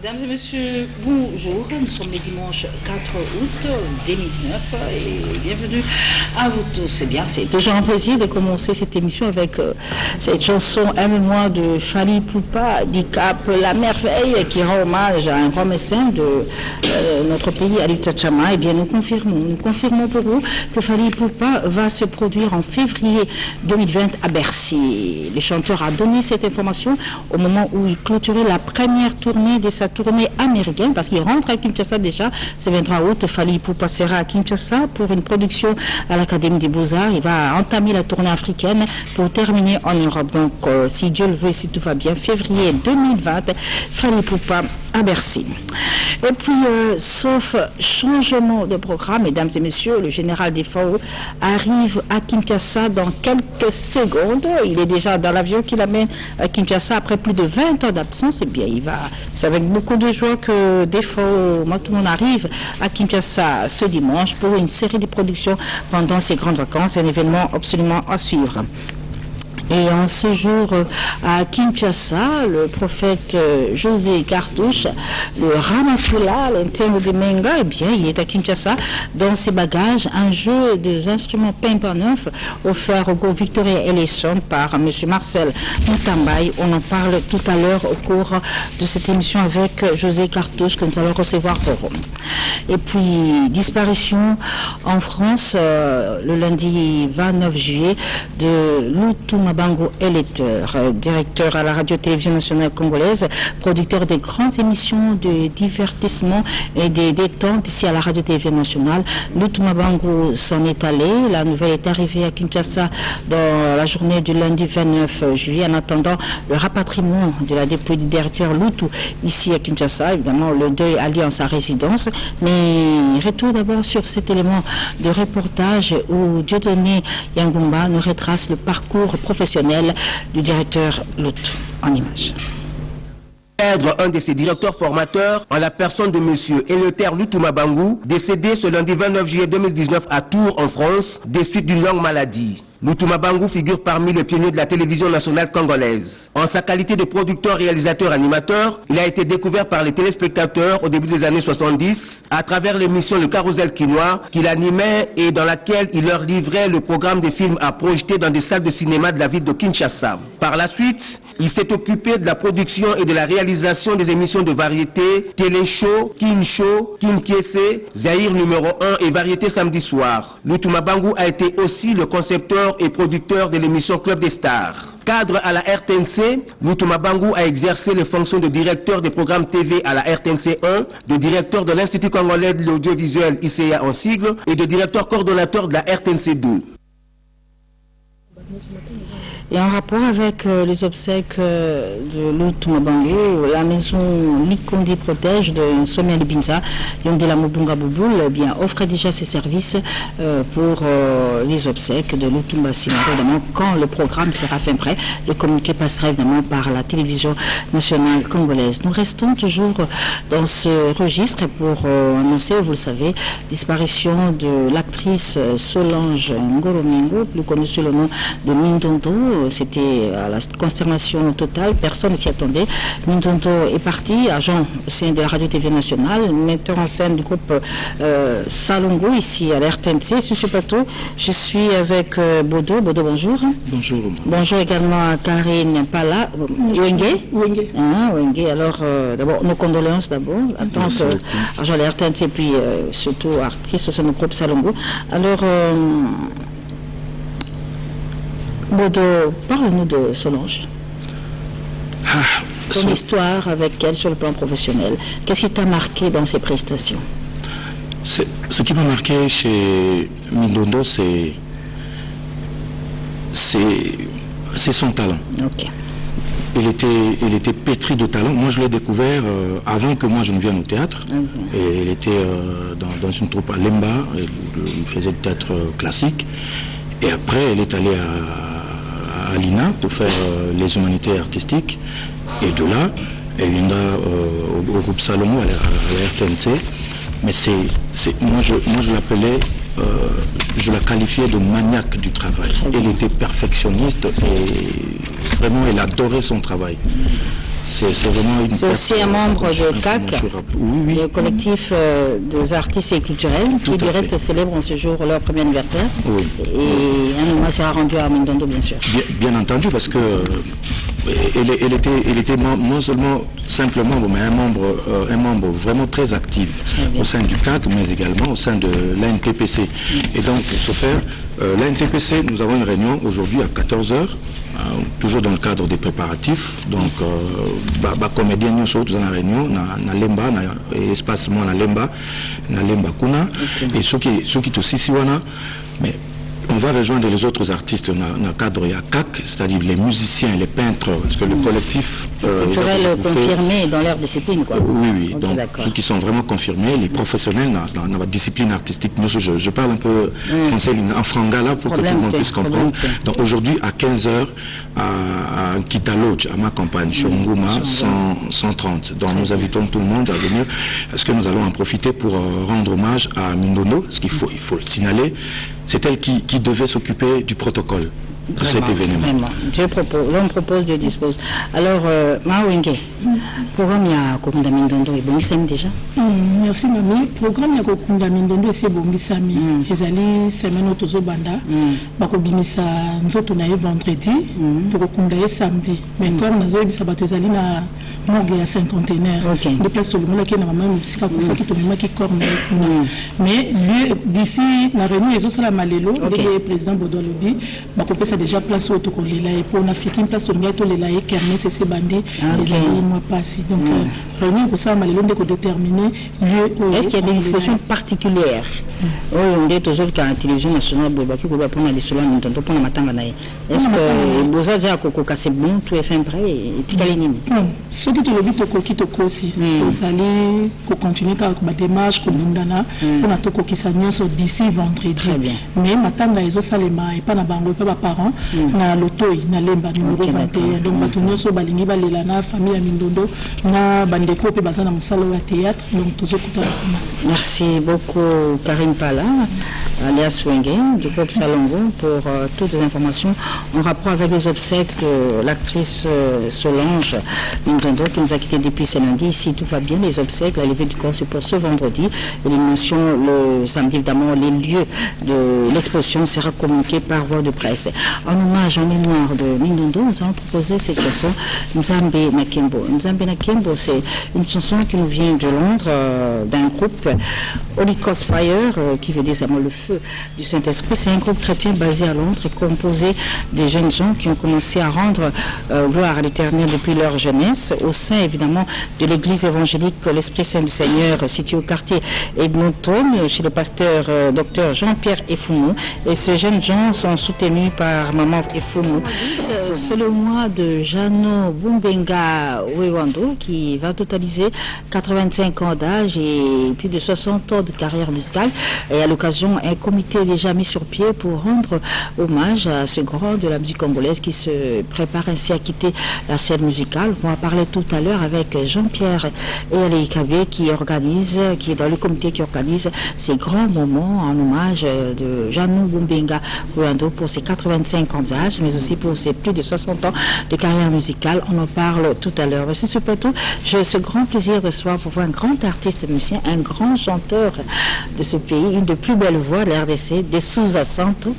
Mesdames et messieurs, bonjour. Nous sommes le dimanche 4 août 2019 et bienvenue à vous tous. Eh bien, c'est toujours un plaisir de commencer cette émission avec cette chanson Aime-moi de Fally Ipupa, Dicap, la merveille, qui rend hommage à un grand mécène de notre pays, Alita Chama. Eh bien, nous confirmons pour vous que Fally Ipupa va se produire en février 2020 à Bercy. Le chanteur a donné cette information au moment où il clôturait la première tournée de sa tournée américaine, parce qu'il rentre à Kinshasa déjà, c'est 23 août. Fally Ipupa sera à Kinshasa pour une production à l'Académie des Beaux-Arts. Il va entamer la tournée africaine pour terminer en Europe. Donc, si Dieu le veut, si tout va bien, février 2020, Fally Ipupa à Bercy. Et puis, sauf changement de programme, mesdames et messieurs, le général des FAO arrive à Kinshasa dans quelques secondes. Il est déjà dans l'avion qui l'amène à Kinshasa après plus de 20 ans d'absence. Et bien, c'est avec beaucoup de joie que des FAO, tout le monde arrive à Kinshasa ce dimanche pour une série de productions pendant ces grandes vacances. Un événement absolument à suivre. Et en ce jour à Kinshasa, le prophète José Cartouche, le Ramatoula, l'interne de Menga, eh bien, il est à Kinshasa dans ses bagages un jeu des instruments peints neufs offert au groupe Victoria Ellison par M. Marcel Moutambaye. On en parle tout à l'heure au cours de cette émission avec José Cartouche que nous allons recevoir pour vous. Et puis, disparition en France le lundi 29 juillet de Lutu Mabango Eleteur, directeur à la radio-télévision nationale congolaise, producteur des grandes émissions de divertissement et des détentes ici à la radio-télévision nationale. Lutu Mabango s'en est allé. La nouvelle est arrivée à Kinshasa dans la journée du lundi 29 juillet. En attendant le rapatriement de la dépouille du directeur Lutu ici à Kinshasa, évidemment le deuil a lieu en sa résidence. Mais retour d'abord sur cet élément de reportage où Dieudonné Yangumba nous retrace le parcours professionnel du directeur Lutu en images. Un de ses directeurs formateurs en la personne de M. Eleuther Lutu Mabango, décédé ce lundi 29 juillet 2019 à Tours en France, des suites d'une longue maladie. Lutu Mabango figure parmi les pionniers de la télévision nationale congolaise. En sa qualité de producteur, réalisateur, animateur, il a été découvert par les téléspectateurs au début des années 70 à travers l'émission Le Carrousel Quinois qu'il animait et dans laquelle il leur livrait le programme des films à projeter dans des salles de cinéma de la ville de Kinshasa. Par la suite, il s'est occupé de la production et de la réalisation des émissions de variété, Télé-Show, Kin-Show, Kin-Kiese, Zaïre numéro 1 et Variété samedi soir. Lutu Mabango a été aussi le concepteur et producteur de l'émission Club des Stars. Cadre à la RTNC, Lutu Mabango a exercé les fonctions de directeur des programmes TV à la RTNC 1, de directeur de l'Institut congolais de l'audiovisuel ICA en sigle et de directeur coordonnateur de la RTNC 2. Et en rapport avec les obsèques de Lutu Mabango, la maison Likondi Protège de Somia Libinza, Yondela Mubunga Bouboul, eh bien, offre déjà ses services pour les obsèques de Lutu Mabango. Évidemment, quand le programme sera fin prêt, le communiqué passera évidemment par la télévision nationale congolaise. Nous restons toujours dans ce registre pour annoncer, vous le savez, disparition de l'actrice Solange Ngoromingo, plus connue sous le nom de Mindondo. C'était à la consternation totale, personne ne s'y attendait. Mindondo est parti, agent au sein de la radio-tv nationale, metteur en scène du groupe Salongo, ici à la RTNC. Sur ce plateau, je suis avec Bodo. Bodo, bonjour. Bonjour. Bonjour également à Karine Pala. Wenge. Wenge. Alors, d'abord, nos condoléances d'abord, en tant qu'agent de la RTNC, puis surtout artiste au sein du groupe Salongo. Alors, Bodo, parle-nous de Solange. Ton histoire avec elle sur le plan professionnel. Qu'est-ce qui t'a marqué dans ses prestations? Ce qui m'a marqué chez Mindondo, c'est son talent. Okay. Elle était pétrie de talent. Moi, je l'ai découvert avant que moi je ne vienne au théâtre. Et elle était dans une troupe à Lemba. Elle faisait du théâtre classique. Et après, elle est allée à l'INA pour faire les humanités artistiques. Et de là, Elle viendra au groupe Salomon, à la RTNC. Mais moi je l'appelais, je la qualifiais de maniaque du travail. Elle était perfectionniste et vraiment elle adorait son travail. C'est vraiment une... C'est aussi un membre de CAC, oui. le collectif des artistes et culturels, qui du reste célèbrent en ce jour leur premier anniversaire. Oui. Et un hommage sera rendu à Mindondo, bien sûr. Bien entendu, parce que elle était non seulement simplement, mais un membre vraiment très actif au sein du CAC, mais également au sein de l'ANTPC. Et donc, pour ce faire, l'ANTPC, nous avons une réunion aujourd'hui à 14h, toujours dans le cadre des préparatifs. Donc, comédien nous sommes dans la réunion, na Lemba, espacement na Lemba Kuna, et ceux qui aussi siwana, mais on va rejoindre les autres artistes dans le cadre de CAC, c'est-à-dire les musiciens, les peintres, parce que le collectif... Culturel confirmé dans leur discipline, quoi. Oui. Okay, donc, ceux qui sont vraiment confirmés, les professionnels dans la discipline artistique. Moi, je parle un peu français en frangala pour que tout le monde puisse comprendre. Donc, aujourd'hui, à 15h, à Kitaloge, à ma campagne, sur Ngouma, 130. Donc, nous invitons tout le monde à venir. Est-ce que nous allons en profiter pour rendre hommage à Mindondo, parce qu'il faut le signaler. C'est elle qui devait s'occuper du protocole de cet événement. Vraiment. L'homme propose, Dieu dispose. Alors, Mawenge, programme ya Kokunda Mindondo et Bongisami déjà. Merci Mami. Programme ya Kokunda Mindondo et Bongisami. Ezali semaine autozo banda. Bakobimisa nzoto na vendredi. Kokunda et samedi. Mais comme nazo ebisa bato ezali na morgue ya cinquantenaire. De place tout le monde qui na maman musika ko fa ki to mema ki corne. Mais lui d'ici na réunion ezo sala malelo le président Bodo Lobi bakopesa déjà place au tokolela et pour na fiki place au ngato lela et kermé c'est bandi ezali moi passé. Donc réunion ko sala malelo ndeko déterminer lieu. Est-ce qu'il y a des dispositions particulières? On est toujours qu'à la télévision nationale bobaki ko ba pour na lisolo na ntonto pour na matanga na. Est-ce que boza ja ko c'est bon, tout est fin prêt et tikali nini? Ce qui te le dit qui te aussi vous allez continuer avec ma démarche pour l'indana pour na toko qui s'annonce d'ici vendredi. Mais matanga ezo salema et pas na bango pas parents na lotoi na lemba numéro 21 donc batunyo so balingi balela na famille ya Mindondo na bandeko pe bazana musalo ya théâtre donc toujours kutana. Merci beaucoup Karine Pala alias Wenge du groupe Salongo pour toutes les informations en rapport avec les obsèques de l'actrice Solange Mindondo qui nous a quitté depuis ce lundi. Si tout va bien, les obsèques, la levée du corps c'est pour ce vendredi et l'émission le samedi évidemment les lieux de l'exposition sera communiqué par voie de presse. En hommage en mémoire de Mindondo, nous allons proposer cette chanson Nzambe Nakembo. Nzambe Nakembo, c'est une chanson qui nous vient de Londres, d'un groupe Holy Ghost Fire, qui veut dire le feu du Saint-Esprit. C'est un groupe chrétien basé à Londres et composé des jeunes gens qui ont commencé à rendre gloire à l'Éternel depuis leur jeunesse, au sein évidemment de l'église évangélique l'Esprit Saint du Seigneur, située au quartier Edmonton, chez le pasteur Dr Jean-Pierre Efounou. Et ces jeunes gens sont soutenus par Maman Efounou. C'est le mois de Jano Bumbenga Wewando qui va totaliser 85 ans d'âge et plus de 60 ans de carrière musicale. Et à l'occasion, un comité est déjà mis sur pied pour rendre hommage à ce grand de la musique congolaise qui se prépare ainsi à quitter la scène musicale. On va parler tout à l'heure avec Jean-Pierre et Ali Kabé qui est dans le comité qui organise ces grands moments en hommage de Jano Bumbenga Wewando pour ses 85 ans d'âge, mais aussi pour ses plus de 60 ans de carrière musicale. On en parle tout à l'heure. Sur ce plateau, j'ai ce grand plaisir de recevoir pour vous un grand artiste musicien, un grand chanteur de ce pays, une des plus belles voix de l'RDC, Desouza Santo.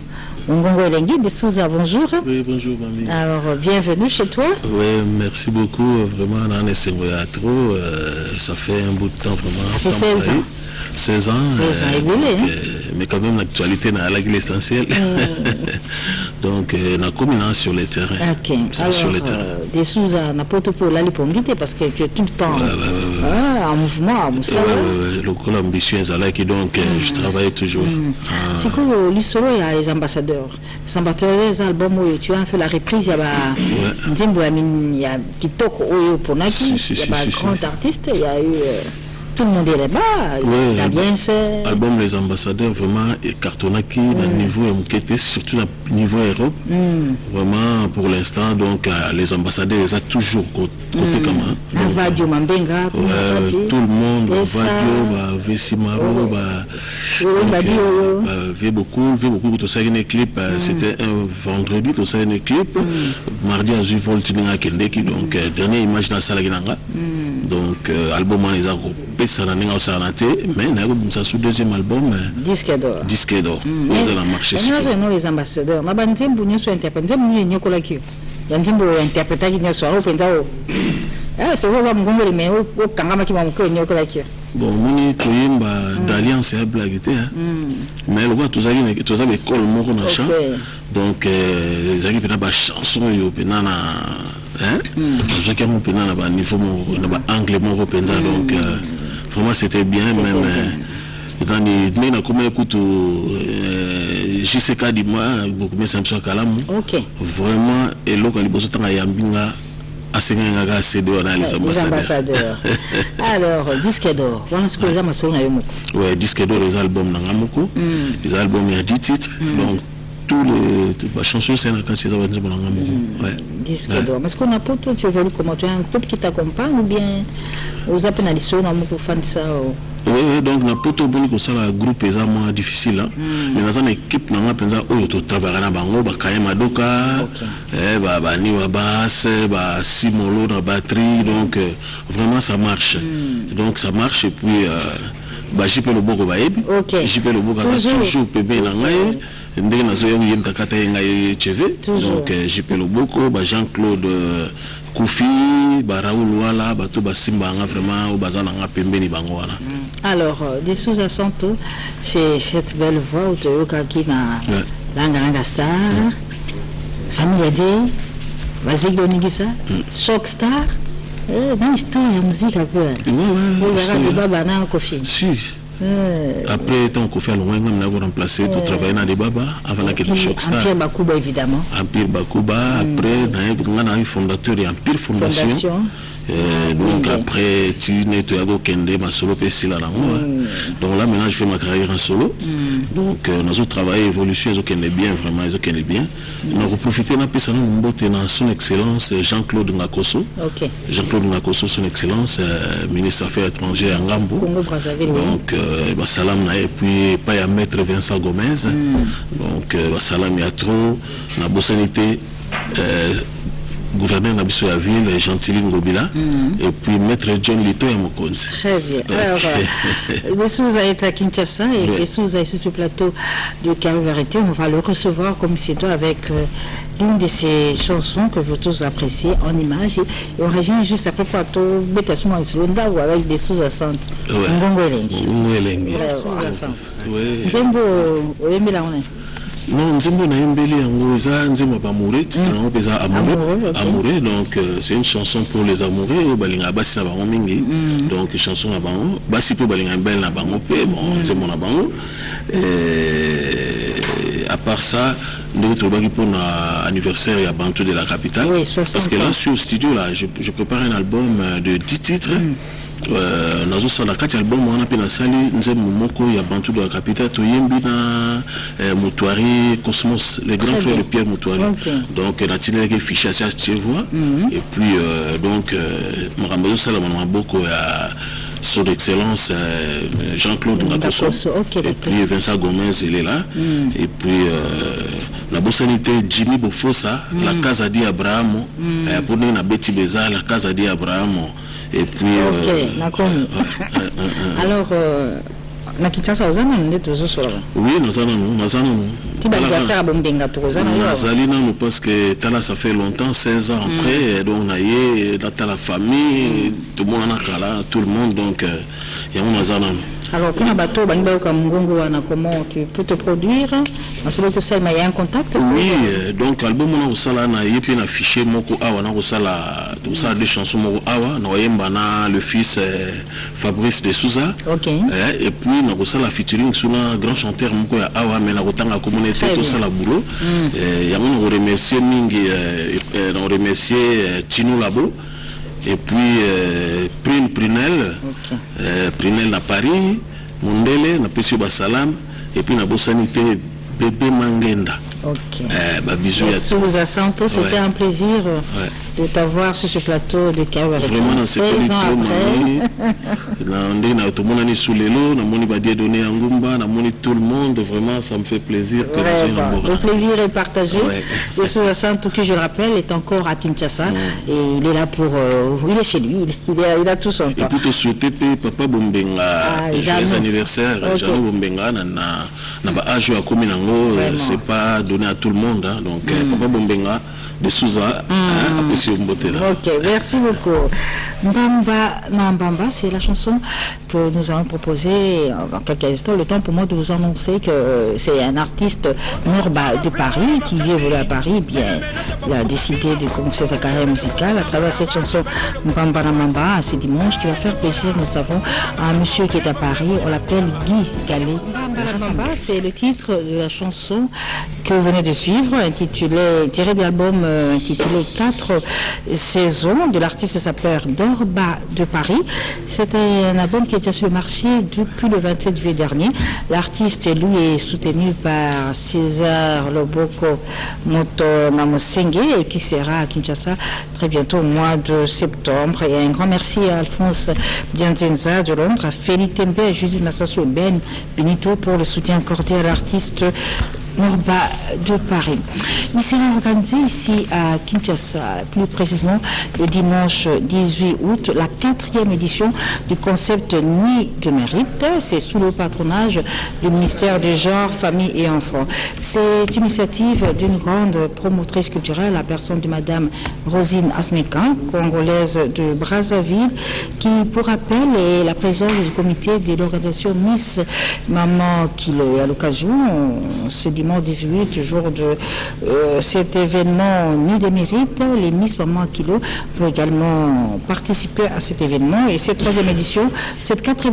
Ngongo Elengi, Desouza, bonjour. Oui, bonjour, mamie. Alors, bienvenue chez toi. Oui, merci beaucoup. Vraiment, on est trop. Ça fait un bout de temps, vraiment. Ça fait 16 ans. 16 ans. 16 ans, mais quand même, l'actualité n'a pas l'essentiel. Donc, on a commis sur les terrains. Ok. Alors, sur les terrains. Desouza, n'a pas pour la lipomité parce que tu es tout le temps en mouvement, à Moussa. Le col ambitieux est là, donc je travaille toujours. C'est quoi l'histoire, il y a les ambassadeurs. Les ambassadeurs, les albums où tu as fait la reprise, il y a Kitoko Oyo Ponaki, il y a un grand artiste, il y a eu tout le monde est là-bas. Ouais, l'album Les Ambassadeurs, vraiment, et Cartonaki, niveau MKT, surtout au niveau Europe. Vraiment, pour l'instant, donc, les ambassadeurs, ils ont toujours côté comment. Vadio Mambenga, tout le monde, Vadio, Vessimaro, vu beaucoup, tout ça, une clip, c'était un vendredi, tout ça, une clip. Mardi, à Zui Voltininga Kendeki, donc, dernière image dans la salle. Donc, album, les a mais ça sous deuxième album disque d'or ils ont marché sur les ambassadeurs na banté bunyo so interpréter bunyo nyokola ki yanzimbo interpréter ki nyoso alo penza o c'est vous am ngombe mais o kangama ki mamuko nyokola ki bon moni koyemba d'alliance et blague mais le voit tous avez école moko na chant donc zaki pena ba chanson yo pena na zaki mo pena na ba niveau na ba anglais moko penza donc vraiment c'était bien même dans les na comme écoute JCK dis-moi beaucoup mais Samson Kalamu vraiment et là quand les bosso tanga yambinga asenga CD dans les ambassadeurs. Alors disque d'or voilà ce que les ambassadeurs na yomoko ouais disque d'or les albums na ngamoko les albums il y a 10 titres donc tous les chansons c'est quand c'est ça va dire ouais disque d'or mais est-ce qu'on a pas tout tu veux comment tu as un groupe qui t'accompagne ou bien aux appels à l'issue na moko fan ça oui donc na poto boni ko sala groupe eza moins difficile là mais dans une équipe na penza oyo to travailler na bango ba kayema doka ba ni wa basse ba simolo na batterie donc vraiment ça marche donc ça marche et puis ba jipe le boko ba ebi jipe le boko ça toujours bébé na ngai ndenge nazo yo yem takata ngai cheve donc jipe le boko ba Jean-Claude Koufi ba Raoul Wala ba to ba simba nga vraiment au bazana nga pembeni bango wana. Alors des sous-accents c'est cette belle voix au toyoka qui na langa star famille D Vasik Donigisa Shock Star dans l'histoire de la musique un peu vous avez des baba na Kofi si après tant qu'on fait loin on a remplacé tout travailler dans des baba avant la question Shock Star Empire Bakuba évidemment Empire Bakuba après on a eu fondateur et Empire Fondation donc après tu n'es Kende ma solo PC là donc là maintenant je fais ma carrière en solo donc nous avons travaillé évolution ils ont connaît bien vraiment ils ont connaît bien on a profité d'un peu ça dans son excellence Jean-Claude Ngakoso Jean-Claude Ngakoso son excellence ministre des Affaires étrangères en Gambo Congo Brazzaville donc salam na et puis pas à maître Vincent Gomez donc salam ya trop na bosanité gouverneur Nabiso la ville Gentilly Ngobila et puis maître John Lito et Mokonzi. Très bien. Alors Dessouza est à Kinshasa et Dessouza est sur ce plateau de Carré Vérité. On va le recevoir comme c'est toi avec l'une de ces chansons que vous tous appréciez en images et on revient juste après plateau Betasmo Islonda ou avec Dessouza Sante. Ngongwelengi. Dessouza Sante. Oui. Nzembo oyembela on non nzembo na yembeli yango eza nzembo ba amoureux titre yango peza amoureux donc c'est une chanson pour les amoureux balinga basi na bango mingi donc chanson na bango basi pe balinga belle na bango pe bon nzembo na bango à part ça nous trouvons pour l'anniversaire à Bantu de la capitale parce que là sur le studio là je prépare un album de 10 titres nazo sala kati album wana pe na sali nzembo moko ya Bantu de la capitale to yembi na Moutouari Cosmos les grands frères de Pierre Moutouari donc na tine ke fichage tu vois et puis donc marambo sala mama boko ya son excellence Jean-Claude Ngakoso et puis Vincent Gomez il est là et puis la bosanité Jimmy Bofosa la Casa di Abraham pour nous na Betty Beza la Casa di Abraham et puis alors na Kinshasa ozana nde tozo sola oui nazana ti ba anniversaire bombenga tozana yo nazali nanu parce que tala ça fait longtemps 16 ans après donc na ye dans la famille tout le monde na kala tout le monde donc ya on nazana alors kuna bato bangi ba comme ngongo wana comment tu peux te produire parce que ça il y a un contact oui donc album on a sala na yepi na fichier moko awa na sala tout ça des chansons moko awa na yemba na le fils Fabrice de Souza et puis na sala featuring sur un grand chanteur moko ya awa mais na kotanga communauté tout ça la boulot ya on remercier mingi on remercier Tino Labo et puis prime Prunel, Prunel na Paris, Mundele, na Pesio Basalam, et puis na Bosanité, Bébé Mangenda. Ok. Bisous à tous. Souza Santos, c'était un plaisir de t'avoir sur ce plateau de Kawa. Vraiment, dans ce plateau, tout le monde est sous les lots, donné à Ngumba, tout le monde, vraiment, ça me fait plaisir que le plaisir est partagé. Et Souza Santos, qui je le rappelle, est encore à Kinshasa et il est là pour. Il est chez lui, il a tout son temps. Et puis te souhaiter Papa Bombenga, joyeux anniversaire, Jean Bombenga, à Kominango, c'est pas donné à tout le monde, hein, donc Papa Bombenga de Souza, ok, merci beaucoup. Mbamba Nambamba, c'est la chanson que nous allons proposer en quelques instants. Le temps pour moi de vous annoncer que c'est un artiste Norba de Paris qui vit évoluer à Paris. Bien, il a décidé de commencer sa carrière musicale à travers cette chanson Mbamba Nambamba. C'est dimanche qui va faire plaisir. Nous savons un monsieur qui est à Paris. On l'appelle Guy Gallet. Nambamba, c'est le titre de la chanson que vous venez de suivre, tiré de l'album intitulé 4 saisons de l'artiste s'appelle Norba de Paris. C'est un album qui est déjà sur le marché depuis le 27 juillet dernier. L'artiste, lui, est soutenu par César Loboko Moto Namosenge et qui sera à Kinshasa très bientôt au mois de septembre. Et un grand merci à Alphonse Dianzenza de Londres, à Félix Tembe et Judith Massasso Ben Benito pour le soutien accordé à l'artiste Norba de Paris. Il sera organisé ici à Kinshasa, plus précisément le dimanche 18 août, la 4e édition du concept Nuit de Mérite. C'est sous le patronage du ministère du Genre, Famille et Enfants. C'est une initiative d'une grande promotrice culturelle, la personne de Madame Rosine Asmekan, congolaise de Brazzaville, qui, pour rappel, est la présidente du comité de l'organisation Miss Maman Kilo. Et à l'occasion, ce dimanche 18, jour de cet événement Nuit des Mérites, les Miss Maman Kilo vont également participer à cet événement. Et cette 4e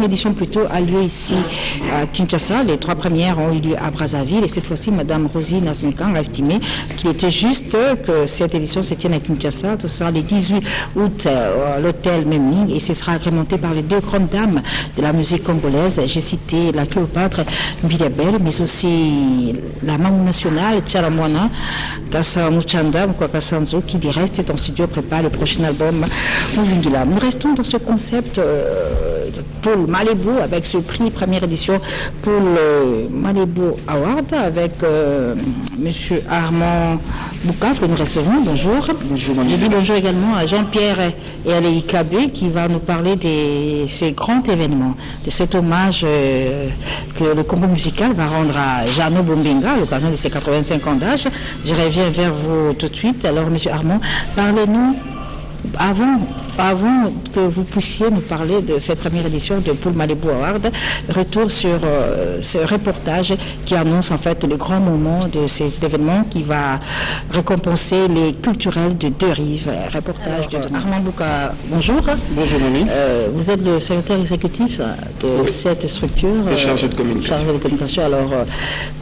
édition plutôt, a lieu ici à Kinshasa. Les 3 premières ont eu lieu à Brazzaville. Et cette fois-ci, Madame Rosine Asmekan a estimé qu'il était juste que cette édition se tienne à Kinshasa. Ce sera le 18 août à l'hôtel Memling. Et ce sera agrémenté par les 2 grandes dames de la musique congolaise. J'ai cité la Cléopâtre Mbiliabel, mais aussi la Mamou nationale, Tchalamwana, Kassa Mouchanda, Mkwakasanzo, qui du reste est en studio, prépare le prochain album Mouvingila. Nous restons dans ce concept de Paul Malibu avec ce prix première édition Paul Malibu Award avec monsieur Armand Bouka que nous recevons. Bonjour. Bonjour. Je dis bonjour également à Jean-Pierre et à Lélie Kabé qui va nous parler de ces grands événements, de cet hommage que le Congo musical va rendre à Jeannot Bombenga à l'occasion de ses 85 ans d'âge. Je reviens vers vous tout de suite. Alors, monsieur Armand, parlez-nous, avant que vous puissiez nous parler de cette première édition de Paul Malibu Award, retour sur ce reportage qui annonce en fait le grand moment de cet événement qui va récompenser les culturels de Deux-Rives. Reportage de Armand Bouka. Bonjour. Bonjour, Mami. Vous êtes le secrétaire exécutif de cette structure. Chargé de communication. Alors,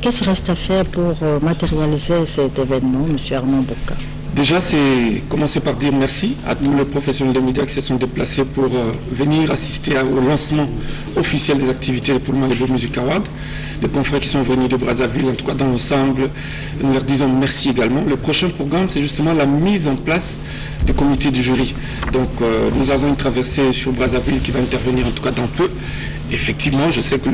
qu'est-ce qu'il reste à faire pour matérialiser cet événement, monsieur Armand Bouka? Déjà, c'est commencer par dire merci à tous les professionnels de médias qui se sont déplacés pour venir assister au lancement officiel des activités de Paul Malibu Music Award. Des confrères qui sont venus de Brazzaville, en tout cas dans l'ensemble, nous leur disons merci également. Le prochain programme, c'est justement la mise en place du comité du jury. Donc, nous avons une traversée sur Brazzaville qui va intervenir en tout cas dans peu. Effectivement, je sais que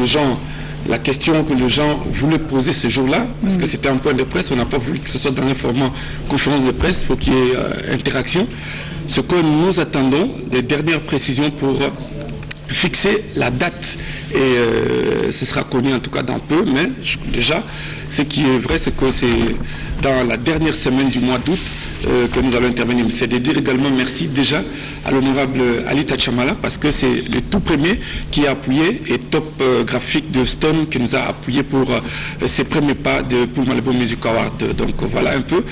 la question que les gens voulaient poser ce jour-là, parce que c'était un point de presse, on n'a pas voulu que ce soit dans un format conférence de presse pour qu'il y ait interaction. Ce que nous attendons, des dernières précisions pour fixer la date. Et ce sera connu en tout cas dans peu, mais déjà, ce qui est vrai, c'est que c'est dans la dernière semaine du mois d'août que nous allons intervenir. C'est de dire également merci déjà à l'honorable Alita Chamala parce que c'est le tout premier qui a appuyé et Top Graphique de Stone qui nous a appuyé pour ses premiers pas de Paul Malibu Music Award. Donc voilà un peu.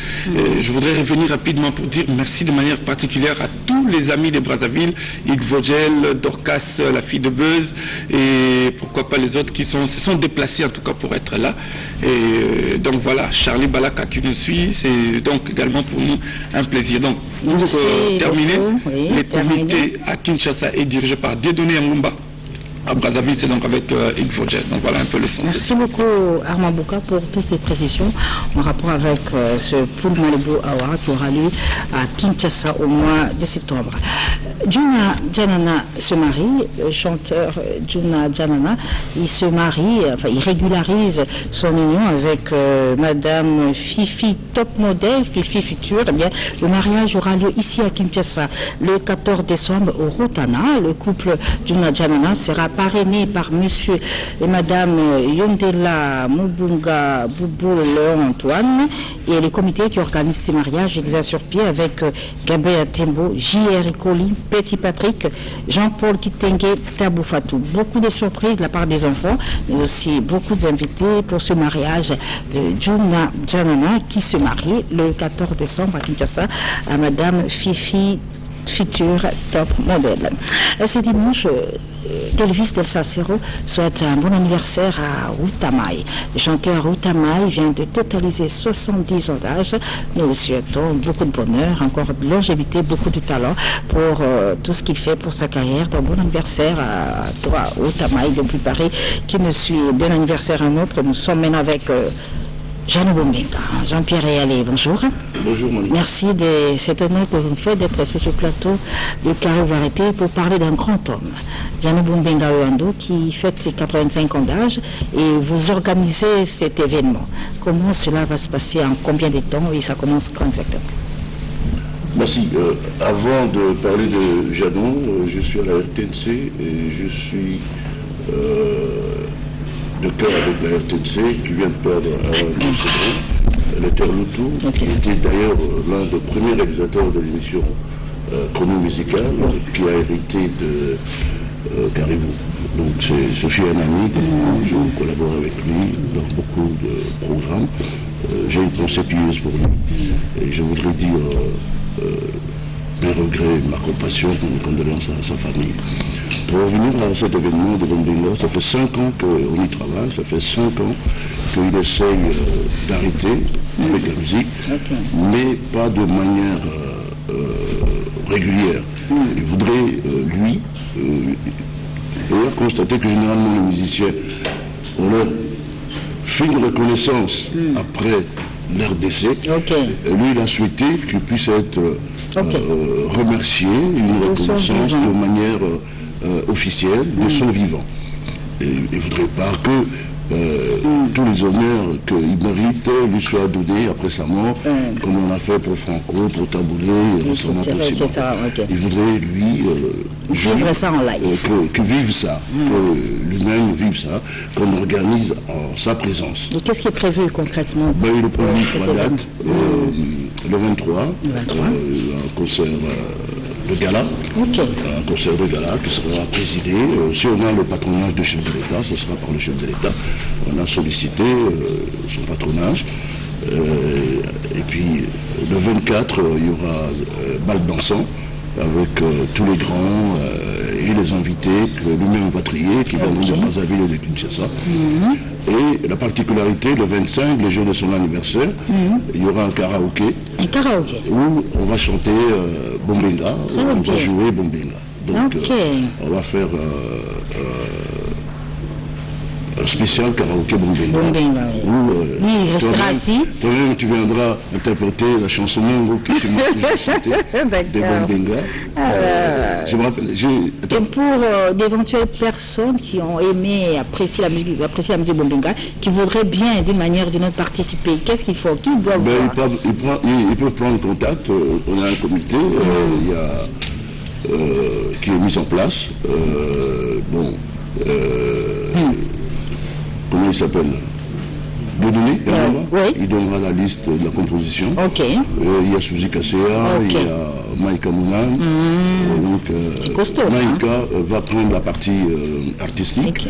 Je voudrais revenir rapidement pour dire merci de manière particulière à tous les amis de Brazzaville, Yves Vogel, Dorcas, la fille de Buzz et pourquoi pas les autres qui se sont déplacés en tout cas pour être là. Et donc voilà, Charlie Balaka qui nous suit, c'est donc également pour nous un plaisir. Donc, pour terminer, le comité à Kinshasa est dirigé par Dieudonné Mumba. À Brazzaville, c'est donc avec Yves Fauget. Donc voilà un peu l'essentiel. Merci beaucoup Armand Bouka pour toutes ces précisions en rapport avec ce Poul Malibu Awa qui aura lieu à Kinshasa au mois de septembre. Djuna Djanana se marie, le chanteur Djuna Djanana, il se marie, enfin il régularise son union avec Madame Fifi Top Model, Fifi Future. Eh bien, le mariage aura lieu ici à Kinshasa le 14 décembre au Rotana. Le couple Djuna Djanana sera parrainé par monsieur et madame Yondela Mubunga Boubou Léon Antoine et les comités qui organisent ces mariages exercent sur pied avec Gabriel Tembo, J.R. Icoli, Petit Patrick, Jean-Paul Kitenge, Tabou Fatou. Beaucoup de surprises de la part des enfants, mais aussi beaucoup d'invités pour ce mariage de Djuna Djanana qui se marie le 14 décembre à Kinshasa à madame Fifi Future Top Model. Ce dimanche, Delvis Del Sacero souhaite un bon anniversaire à Routamai. Le chanteur Routamai vient de totaliser 70 ans d'âge. Nous lui souhaitons beaucoup de bonheur, encore de longévité, beaucoup de talent pour tout ce qu'il fait pour sa carrière. Donc bon anniversaire à toi, Routamai, depuis Paris, qui nous suit d'un anniversaire à un autre. Nous sommes maintenant avec Jeanne Bombenga. Jean-Pierre Réalé, bonjour. Bonjour, Monique. Merci de cet honneur que vous me faites d'être sur ce plateau de Carré Variété pour parler d'un grand homme, Jeanne Bombenga Oando, qui fête ses 85 ans d'âge et vous organisez cet événement. Comment cela va se passer, en combien de temps et ça commence quand exactement? Merci. Avant de parler de Janon, je suis à la RTNC et je suis de cœur avec la RTNC qui vient de perdre un second, Leter Loutou, qui était d'ailleurs l'un des premiers réalisateurs de l'émission Chrono Musicale, qui a hérité de Caribou. Donc ce fut un ami, je collabore avec lui dans beaucoup de programmes. J'ai une pensée pieuse pour lui et je voudrais dire mes regrets, ma compassion, mes condoléances à sa famille. Pour revenir à cet événement de Bombenga, ça fait 5 ans qu'on y travaille, ça fait 5 ans qu'il essaye d'arrêter avec la musique, mais pas de manière régulière. Il voudrait, lui, constater que généralement les musiciens, on leur fait une reconnaissance après leur décès. Et lui, il a souhaité qu'il puisse être remercié, une reconnaissance de manière officielle de son vivant. Et il ne voudrait pas que tous les honneurs qu'il mérite lui soient donnés après sa mort, comme on a fait pour Franco, pour Taboulé, et récemment pour Simon. Il voudrait, lui, vivre ça en live. Que vive ça, que lui-même vive ça, qu'on organise en sa présence. Et qu'est-ce qui est prévu concrètement? Il est prévu sur la date, le 23, un concert de gala, un concert de gala qui sera présidé. Si on a le patronage du chef de l'État, ce sera par le chef de l'État. On a sollicité son patronage. Et puis le 24, il y aura bal dansant avec tous les grands et les invités que lui-même va trier, qui viendront de Brazzaville et de Kinshasa. Et la particularité, le 25, le jour de son anniversaire, il y aura un karaoké. Un karaoké où on va chanter Bombenga, on va jouer Bombenga. Donc on va faire un spécial karaoké Bombenga. Lui, il restera assis. Toi-même, tu viendras interpréter la chanson Mongo que tu m'as toujours chantée de Bombenga. Je me rappelle. Et pour d'éventuelles personnes qui ont aimé, apprécier la musique Bombenga, qui voudraient bien, d'une manière ou d'une autre, participer, qu'est-ce qu'il faut? Qui doit voir? Ils peuvent prendre contact. On a un comité qui est mis en place. Comment il s'appelle? Dieudonné, il donnera la liste de la composition. Il y a Suzy Kassea, il y a Maïka Mounan. Donc, Maïka va prendre la partie artistique.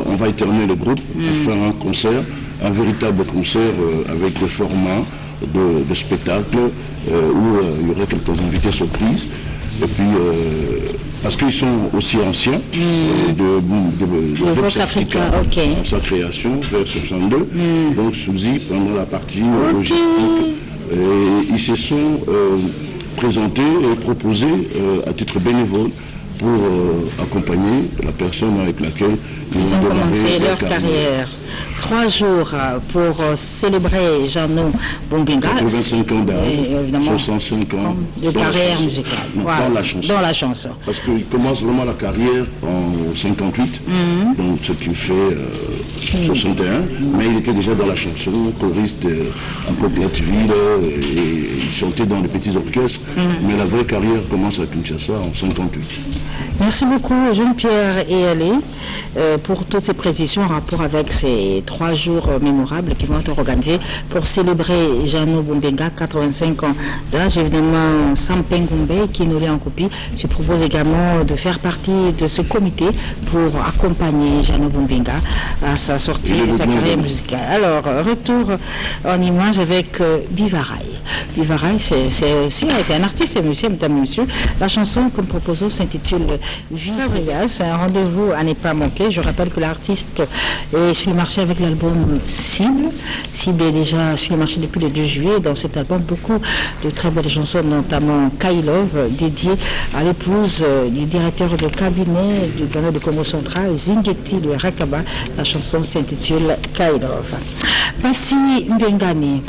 On va éterner le groupe pour faire un concert, un véritable concert avec des formats de spectacle où il y aurait quelques invités surprises. Et puis, parce qu'ils sont aussi anciens de Vox Africa, sa création, vers 62. Donc Suzy prendra la partie logistique Et ils se sont présentés et proposés à titre bénévole pour accompagner la personne avec laquelle ils ont commencé leur carrière. 3 jours pour célébrer Jeannot Bombinga. 85 ans d'âge, 65 ans de carrière musicale. Voilà, dans la chanson. Parce qu'il commence vraiment la carrière en 58, donc ce qui fait 61, mais il était déjà dans la chanson, choriste en Coquelateville, et il chantait dans les petits orchestres, mais la vraie carrière commence à Kinshasa en 58. Merci beaucoup Jean-Pierre et Ali pour toutes ces précisions en rapport avec ces 3 jours mémorables qui vont être organisés pour célébrer Jeannot Bombinga, 85 ans d'âge. Évidemment, Sampengombe, qui nous l'est en copie, se propose également de faire partie de ce comité pour accompagner Jeannot Bombinga à sa sortie de sa carrière musicale. Alors, retour en image avec Bivaraï. Bivaraï, c'est un artiste et musicien, mesdames et messieurs. La chanson que nous proposons s'intitule Visia. C'est un rendez-vous à ne pas manquer. Je rappelle que l'artiste est sur le marché avec l'album Cible. Cible est déjà sur le marché depuis le 2 juillet. Dans cet album, beaucoup de très belles chansons, notamment Kailov, dédiée à l'épouse du directeur de cabinet du Ghana de Congo Central, Zingeti de Rakaba. La chanson s'intitule Kailov. Pati Mbengani,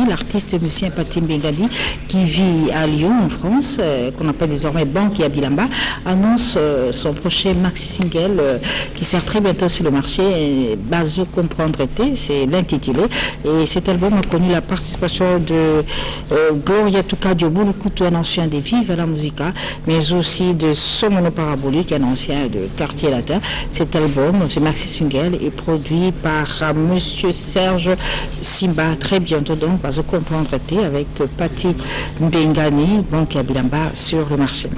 l'artiste musicien Pati Mbengani, qui vit à Lyon, en France, qu'on appelle désormais Banque et Abilamba, annonce son prochain maxi-single qui sert très bientôt sur le marché, Bazo Comprendre Été, c'est l'intitulé. Et cet album a connu la participation de Gloria Tuka Dioboulou, un ancien des Viva la Musica, mais aussi de Somono Parabolique, un ancien de Quartier Latin. Cet album, ce maxi-single, est produit par Monsieur Serge Simba, très bientôt donc, Bazo Comprendre Été, avec Pati Mbengani, Banque et Abilamba sur le marché.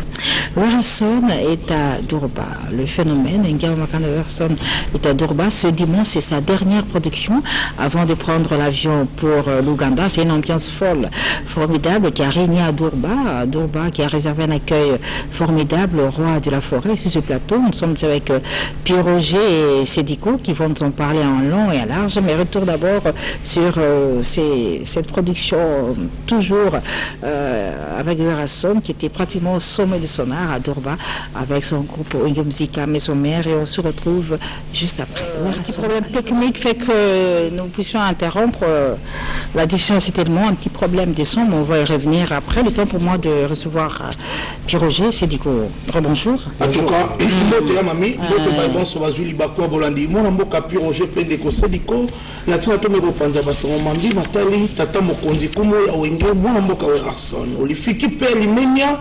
Werrason est à Durba. Le phénomène, Ngao Makanda Werrason est à Durba. Ce dimanche, c'est sa dernière production avant de prendre l'avion pour l'Ouganda. C'est une ambiance folle, formidable qui a régné à Durba. Durba qui a réservé un accueil formidable au roi de la forêt sur ce plateau. Nous sommes avec Pierre Roger et Sédico qui vont nous en parler en long et en large. Mais retour d'abord sur cette production toujours avec Werrason qui était pratiquement au sommet de son art à Durba avec son groupe Oingo Musica Maison Mère, et on se retrouve juste après. Le problème technique fait que nous puissions interrompre la diffusion, c'est tellement un petit problème de son, mais on va y revenir après. Le temps pour moi de recevoir Pierre Roger, Sédico. Rebonjour. En tout cas, l'autre mamie, l'autre baïbon Sobazuli Bakwa Bolandi, mon amboka Pierre Roger Pendeko Sédico, la tina tomero panza basamo mambi matali tata mokonzi kumo ya wenge mon amboka Werrason. Olifiki pe limenya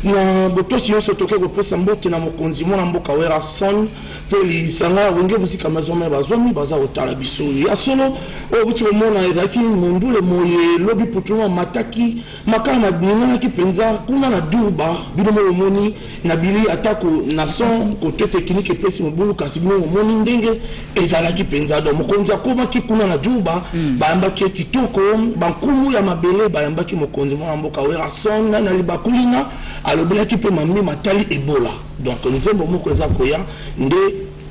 na botosi yonso toke kopesa mbote na mokonzi mwana mboka Werrason pe lisanga wenge musika mazome bazwami baza otala biso ya solo o buti mona ezaki mondule moye lobi putuma mataki makala madinga ki penza kuna na Durba bidomo omoni na bili atako na son côté technique pesi mobulu kasi bino omoni ndenge ezala ki penza do mokonzi akoma ki kuna na Durba bayamba ki kitoko bankumu ya mabele bayamba ki mokonzi mwana mboka Werrason na libakulina alobelaki pe mami matali Ebola. Donc nzembo moko eza koya nde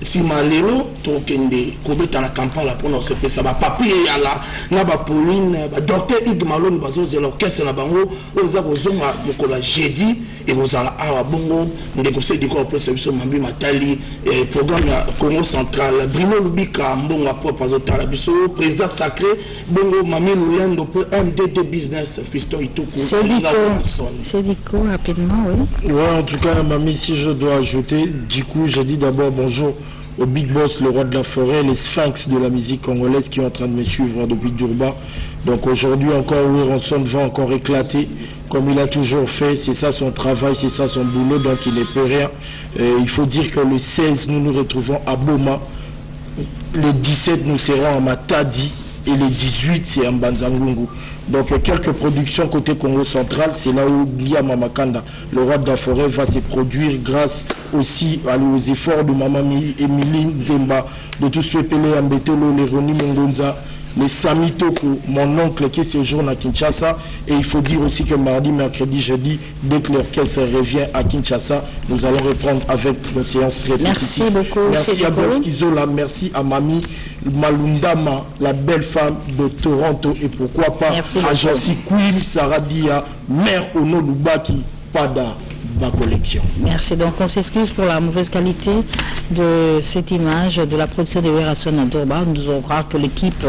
sima lelo tokende kobeta na Kampala pona sepesa ba papier yala na ba Pauline ba docteur Ig Malone bazozela orchestre na bango oza kozonga mokola jeudi et bozala awa bongo ndeko Sédico presse biso mambi matali programme ya Congo Central Bruno Lubika mbonga propre azotala biso président sacré bongo mami Lulendo pour MDD business Fiston Itoko Sédico rapidement oui. Ouais, en tout cas mamie, si je dois ajouter, du coup je dis d'abord bonjour au Big Boss, le roi de la forêt, les sphinx de la musique congolaise qui est en train de me suivre depuis Durba. Donc aujourd'hui encore, Werrason va encore éclater comme il a toujours fait. C'est ça son travail, c'est ça son boulot, donc il n'est peut rien. Il faut dire que le 16, nous nous retrouvons à Boma. Le 17, nous serons à Matadi. Et le 18, c'est à Mbanzangungu. Donc quelques productions côté Congo Central, c'est là où Guillaume Makanda, le roi de la forêt, va se produire grâce aussi aux efforts de Maman Émilie Nzemba, de tous les Pélé Ambetelo, les Roni Mongonza, les Sami Toko, mon oncle qui séjourne à Kinshasa. Et il faut dire aussi que mardi, mercredi, jeudi, dès que l'orchestre revient à Kinshasa, nous allons reprendre avec nos séances répétitives. Merci beaucoup. Merci à Dolph Kizola, merci à Mamie Malundama, la belle femme de Toronto, et pourquoi pas à Josie Queen, Sarah Dia, mère Ono Lubaki, Pada. Ma collection. Merci. Donc on s'excuse pour la mauvaise qualité de cette image de la production de Werason à Durban. Nous allons croire que l'équipe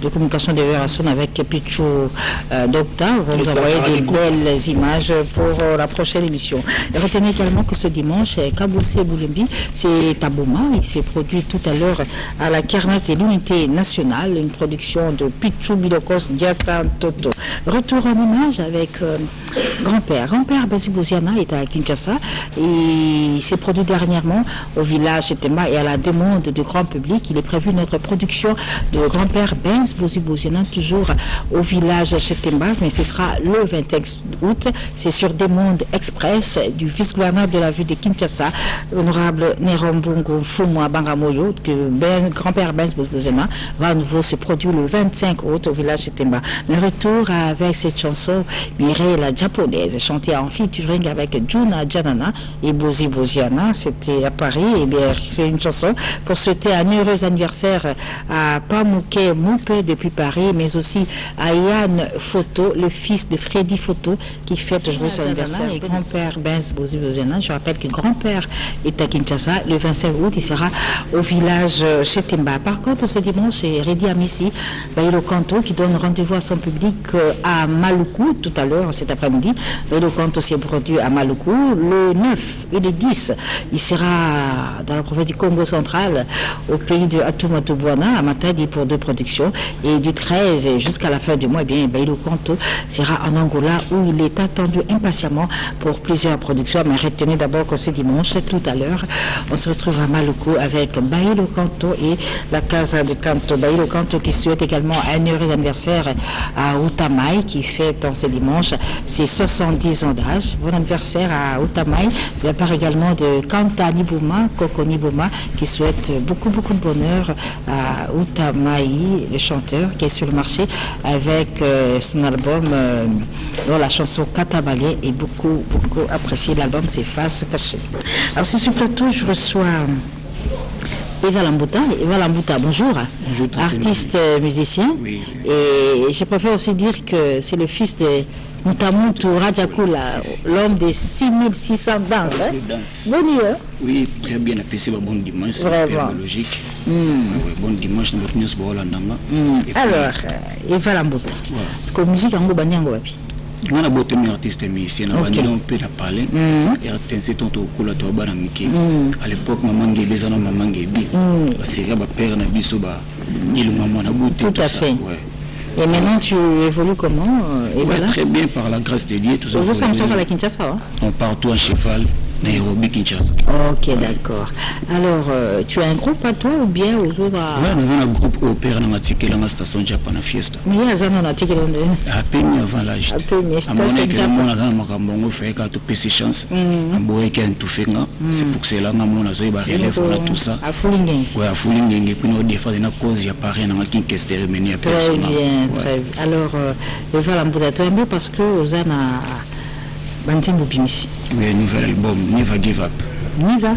de communication de Werason avec Pichu Docta vont nous envoyer de belles images pour la prochaine émission. Et retenez également que ce dimanche, Kaboussé Boulembi, c'est Taboma. Il s'est produit tout à l'heure à la kermesse de l'unité nationale, une production de Pichu Bilokos Diata Toto. Retour en image avec grand-père. Grand-père Basibouziana est à Kinshasa et il s'est produit dernièrement au village Tema et à la demande du grand public. Il est prévu notre production de grand-père Benz Bozibouziana toujours au village Tema, mais ce sera le 25 août. C'est sur demande express du vice-gouverneur de la ville de Kinshasa, l'honorable Nerombungo Fumwa Bangamoyo, que grand-père Benz Bozibouziana va à nouveau se produire le 25 août au village Tema. Le retour avec cette chanson Mireille la japonaise, chantée en featuring avec Juna Janana et Bozi Boziana, c'était à Paris. Et bien, c'est une chanson pour souhaiter un heureux anniversaire à Pamouké Moupé depuis Paris, mais aussi à Yann Photo, le fils de Freddy Photo, qui fête aujourd'hui son anniversaire. Et grand-père Benz Bozi Boziana, je rappelle que grand-père est à Kinshasa. Le 25 août, il sera au village chez Temba. Par contre, ce dimanche, c'est Redi Amissi, Baïlo Kanto, qui donne rendez-vous à son public à Maluku tout à l'heure, cet après-midi. Baïlo Kanto s'est produit à Maluku. Le 9 et le 10, il sera dans la province du Congo central, au pays de Atumatubwana, à Matadi pour 2 productions. Et du 13 jusqu'à la fin du mois, eh bien, Baïlo Kanto sera en Angola, où il est attendu impatiemment pour plusieurs productions. Mais retenez d'abord que ce dimanche, tout à l'heure, on se retrouve à Maluku avec Baïlo Kanto et la Casa de Kanto. Baïlo Kanto qui souhaite également un heureux anniversaire à Outamai, qui fête en ce dimanche ses 70 ans d'âge. Bon anniversaire à Outamai, de la part également de Kanta Nibouma, Koko Nibouma, qui souhaite beaucoup de bonheur à Outamai, le chanteur qui est sur le marché avec son album dont la chanson Katabalé est beaucoup appréciée. L'album c'est Face Cachée. Alors sur ce plateau, je reçois Eva Lambuta. Eva Lambuta, bonjour. Bonjour. Artiste musicien. Oui. Et je préfère aussi dire que c'est le fils de Mutamuntu Rajakula, l'homme des 6600 danses. Bon dia. Oui, très bien apprécié. Bon dimanche, c'est biologique. Bon dimanche, nous sommes tous les alors, Eva Lambuta. Parce que la musique, on va bien on a beaucoup d'artistes musiciens, on peut la parler. Et c'est ton tour à toi, à l'époque, maman Guébé, maman Guébé, c'est un père Nabisoba, il maman Nabouté. Tout à fait. Et maintenant, tu évolues comment voilà. Très bien, par la grâce de Dieu. Tout ça. Vous, ça me semble à la Kinshasa, hein? On part tout à cheval, Nairobi, Kinshasa. Ok, d'accord. Alors, tu as un groupe à toi ou bien aux autres? Oui, nous avons un groupe au Père Namatique, dans la station Japan Fiesta. Mais il y a un article à peine avant l'âge. À peine, mais c'est PC chance. C'est pour cela que nous avons tout ça. À Fulingeng. Oui, à Fulingeng. Et puis nous avons des fois des causes qui apparaissent dans la Kinshasa. Très bien, très bien. Alors, Eva Lambuta, tu aimes parce que vous avez Bantimbo Bimisi. Oui, un nouvel album, Never Give Up. Never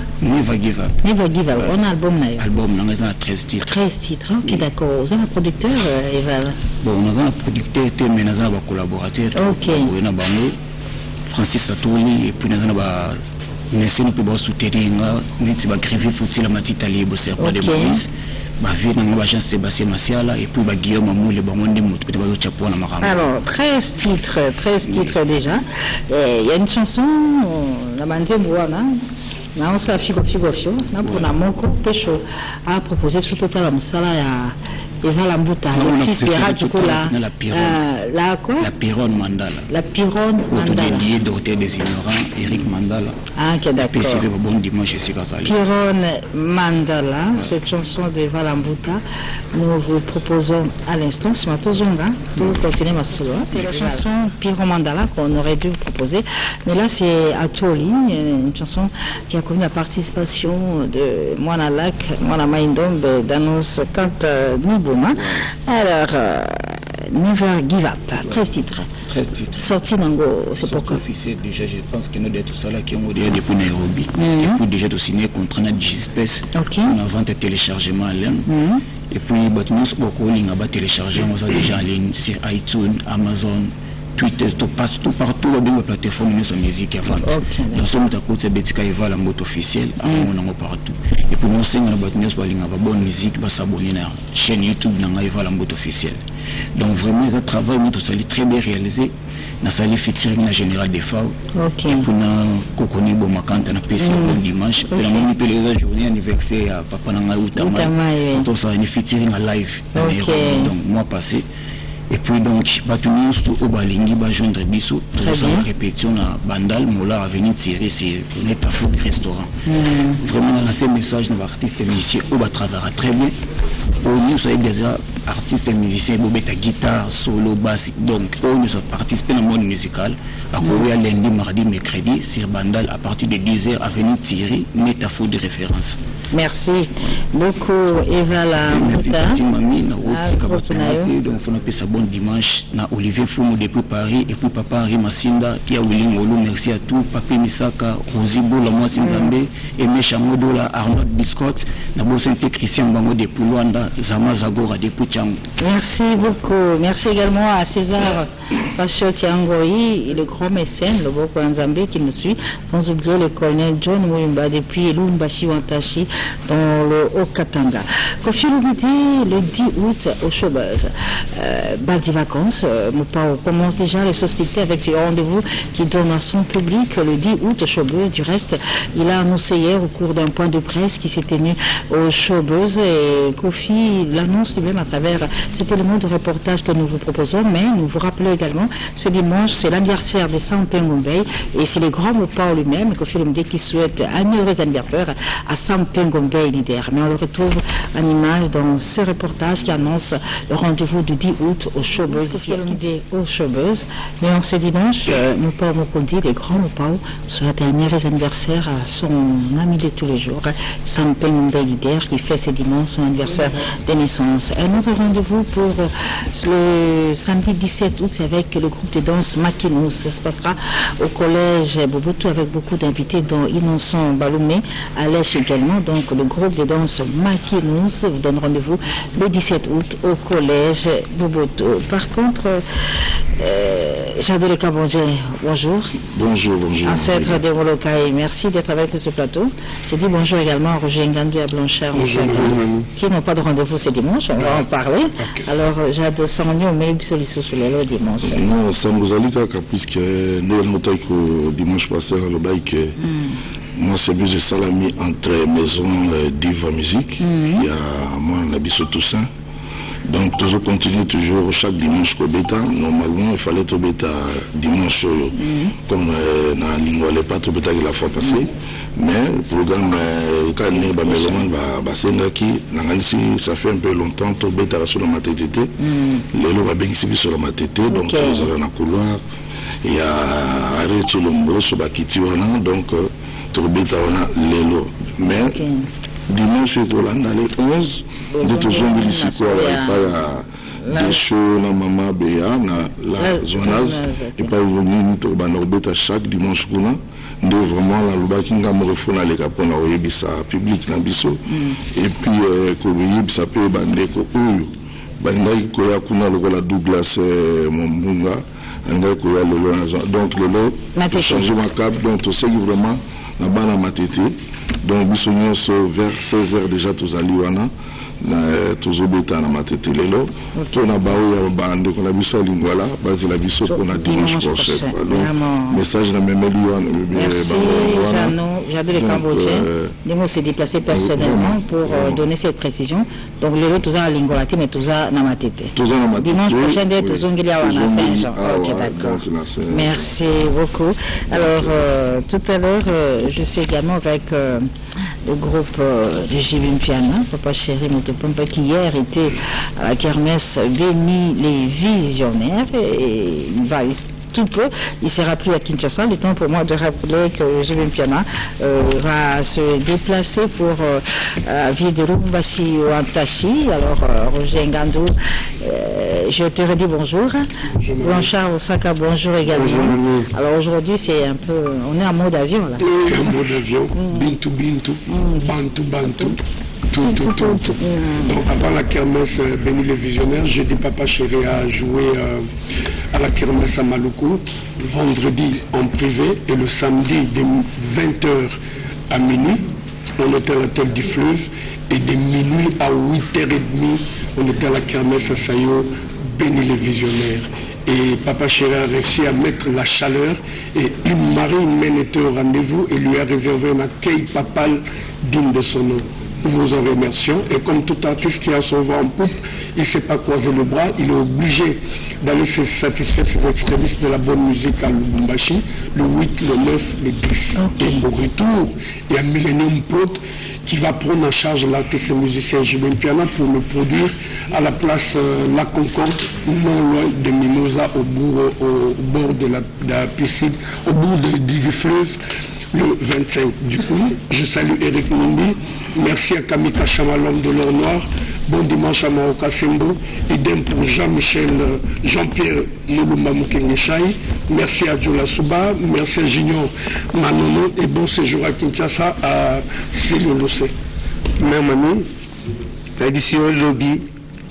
Give Up. On a un album là. Album, on a 13 titres. 13 titres, ok, d'accord. Vous avez un producteur, Eva? Bon, on a un producteur, mais nous avons un collaborateur. Ok. Francis Satoli, et puis nous avons un mécène pour soutenir, nous avons grévé Fouti la Matita Libre, c'est pas de Moïse. Jean-Sébastien Massiala et puis Guillaume Amoul. Alors, 13 titres déjà. Il y a une chanson, la Mandé Bouana, on s'est Figo, pour la Moko Pécho, a proposé ce total à Moussala et Eva Lambuta, le fils de Radjoukoula. La quoi? La Pironne Mandala. La Pironne Mandala. Lié d'auteur des ignorants, Eric Mandala. Ah, ok, d'accord. Bon dimanche, Pironne Mandala, cette chanson de Eva Lambuta, nous vous proposons à l'instant, ce matin, tout continuer ma solo. C'est la chanson Pironne Mandala qu'on aurait dû vous proposer. Mais là, c'est Atoli, une chanson qui a connu la participation de Moana Lac, Moana Maïndombe, Danos Kant Nibo. Boma. Alors, Never Give Up, 13 titres. 13 titres. Sorti dans c'est pourquoi officiel déjà, je pense que nous tout ça là qui ont déjà depuis Nairobi. Et puis déjà tout signé contrat na Digispes. On a vendu téléchargement en ligne. Et puis nous beaucoup ligne à télécharger on déjà en ligne sur iTunes, Amazon, Twitter, tout partout dans les plateformes de musique à vente. Dans ce moment où c'est Betika Eva la mode officielle, on en partout. Et puis nous c'est nous ligne à bonne musique, va s'abonner à la chaîne YouTube na Eva la mode officielle. Donc vraiment un travail tout ça très bien réalisé. Na sali featuring na général des FAO. Et puis na kokoni bo makanta na PC bon dimanche. Et la même les journée anniversaire à papa na Utama. Quand on ça une featuring à live. Donc mois passé. Et puis donc batuni au balingi ba joindre biso tout ça répétition na Bandal Mola avenue Thierry c'est Neta Food restaurant. Vraiment dans ce message nos artistes et musiciens au travailler très bien. Nous sommes des artistes et musiciens, la guitare, solo, basse. Donc, nous sommes participés dans le monde musical. À courir lundi, mardi, mercredi, sur Bandal, à partir de 10h, avenue Thierry, métaphore de référence. Merci beaucoup, Eva la merci, Tati Mami. Donc, il faut appeler ça bon dimanche. Na Olivier Fumo depuis Paris, et puis Papa Henri Massinda, qui a Willy Molo, merci à tous. Papi Misaka, Rosibo, la Moisine Zambé, Aimé Chamodola, Arnaud Biscotte, Nabo Sainte Christian Bango de Poulouanda, Zama Zagora de Pouchang. Merci beaucoup. Merci également à César Pachot Tiangoï, le grand mécène, le Boko Nzambé qui nous suit, sans oublier le colonel John Mouimba depuis Lumbashi Wantashi dans le Haut-Katanga. Kofi Olomide, le 10 août au Showbuzz. Bal des vacances, Moupao commence déjà les sociétés avec ce rendez-vous qui donne à son public le 10 août au Showbuzz. Du reste, il a annoncé hier au cours d'un point de presse qui s'est tenu au Showbuzz et Kofi l'annonce lui-même à travers cet élément de reportage que nous vous proposons, mais nous vous rappelons également ce dimanche, c'est l'anniversaire de Sampé Ngombei et c'est le grand Moupao lui-même, Kofi Olomide, qui souhaite un heureux anniversaire à Sampé Ngombei leader. Mais on le retrouve en image dans ce reportage qui annonce le rendez-vous du 10 août au Showbuzz. Au Showbuzz. Mais en ce dimanche, Moupao Mokondi, le grand Moupao, souhaite un heureux anniversaire à son ami de tous les jours, Sampé Ngombei leader, qui fait ce dimanche son anniversaire de naissance. Un autre rendez-vous pour le samedi 17 août, c'est avec le groupe de danse Makinous. Ça se passera au collège Boboto avec beaucoup d'invités, dont Innocent Baloumé, Alèche également. Donc le groupe de danse Makinous vous donne rendez-vous le 17 août au collège Boboto. Par contre, Jadou Le Kabondje, bonjour. Bonjour, bonjour. Ancêtre de Molokai, merci d'être avec sur ce plateau. Je dis bonjour également à Roger Ngandou et à Blanchard, qui n'ont pas de rendez-vous ce dimanche, on va en parler. Alors, Jadou Sanyo, mais Bissoliso sur les dimanche. Non, ça nous a dit que puisque nous avons noté que dimanche passé, le bail que moi, c'est plus de salami entre maison Diva Musique. Il y a moi, Nabiso Toussaint. Donc, toujours continuer toujours chaque dimanche au bêta. Normalement, il fallait être bêta dimanche, comme dans la ligne, il pas trop bêta la fois passée. Mais le programme, quand on est ça fait un peu longtemps, tout bêta sur la maternité. Les lots va bénéficier sur la maternité, donc nous allons dans le couloir. Il y a arrêté le mot sur la Kitiwana, donc tout bêta on a les lots. Mais dimanche, on a les 11. Nous toujours ici pour avoir des shows na maman Béa na la zonaz et pas venir nous to banorbeta chaque dimanche kuna nous vraiment la luba kinga mo refona les capona oyebisa public na biso et puis ko yebisa pe bandeko oyo bandai ko ya kuna lokola Douglas Mombunga anga ko ya lelo donc lelo changer ma cap donc on sait vraiment na bana matete donc biso nyonso vers 16h déjà tous aliwana na toujours beta na matete lelo to na bao ya bande ko na biso lingwala base la biso pour na dimanche prochain donc message na memeli wana merci Jadou Le Kabondje nous s'est déplacé personnellement pour donner cette précision donc lelo tous à lingwala mais tous à na matete dimanche prochain dès tous ongilia wana Saint-Jean. OK, d'accord, merci beaucoup. Alors tout à l'heure je suis également avec le groupe de Jibim Piana, Papa Chéri Motopompa, qui hier était à la kermesse béni les visionnaires et il va tout peu. Il ne sera plus à Kinshasa. Le temps pour moi de rappeler que Jibin Piana va se déplacer pour la ville de Lubumbashi ou Antachi. Alors, Roger Ngandou, je te redis bonjour. Blanchard Osaka, bonjour également. Bonjour. Alors aujourd'hui, c'est un peu... On est en mode avion là. Oui, en mode avion. Bintou, bintou. Bantou, bantou. Tout. Donc avant la kermesse Béni les Visionnaires, j'ai dit Papa Chéri a joué à la kermesse à Maluku, vendredi en privé et le samedi de 20h à minuit, on était à la tête du fleuve et de minuit à 8h30, on était à la kermesse à Sayo, Béni les Visionnaires. Et Papa Chéri a réussi à mettre la chaleur et une marine mène était au rendez-vous et lui a réservé un accueil papal digne de son nom. Nous vous en remercions. Et comme tout artiste qui a son vent en poupe, il ne s'est pas croisé le bras, il est obligé d'aller se satisfaire ses extrémistes de la bonne musique à Lubumbashi, le 8, le 9, le 10. Et au retour, il y a Millennium Prod qui va prendre en charge l'artiste et musicien Jibin Piana pour le produire à la place La Concorde, non loin de Mimosa, au bord de la piscine, au bout du fleuve. Le 25. Du coup, je salue Eric Mindi. Merci à Kamika Chamalom de l'Or Noir. Bon dimanche à Maoka Sembo. Idem pour Jean-Pierre Moulumba Moukengeshaï. Merci à Djola Souba. Merci à Junior Manono. Et bon séjour à Kinshasa à Célio Lossé. Même ami, l'édition lobby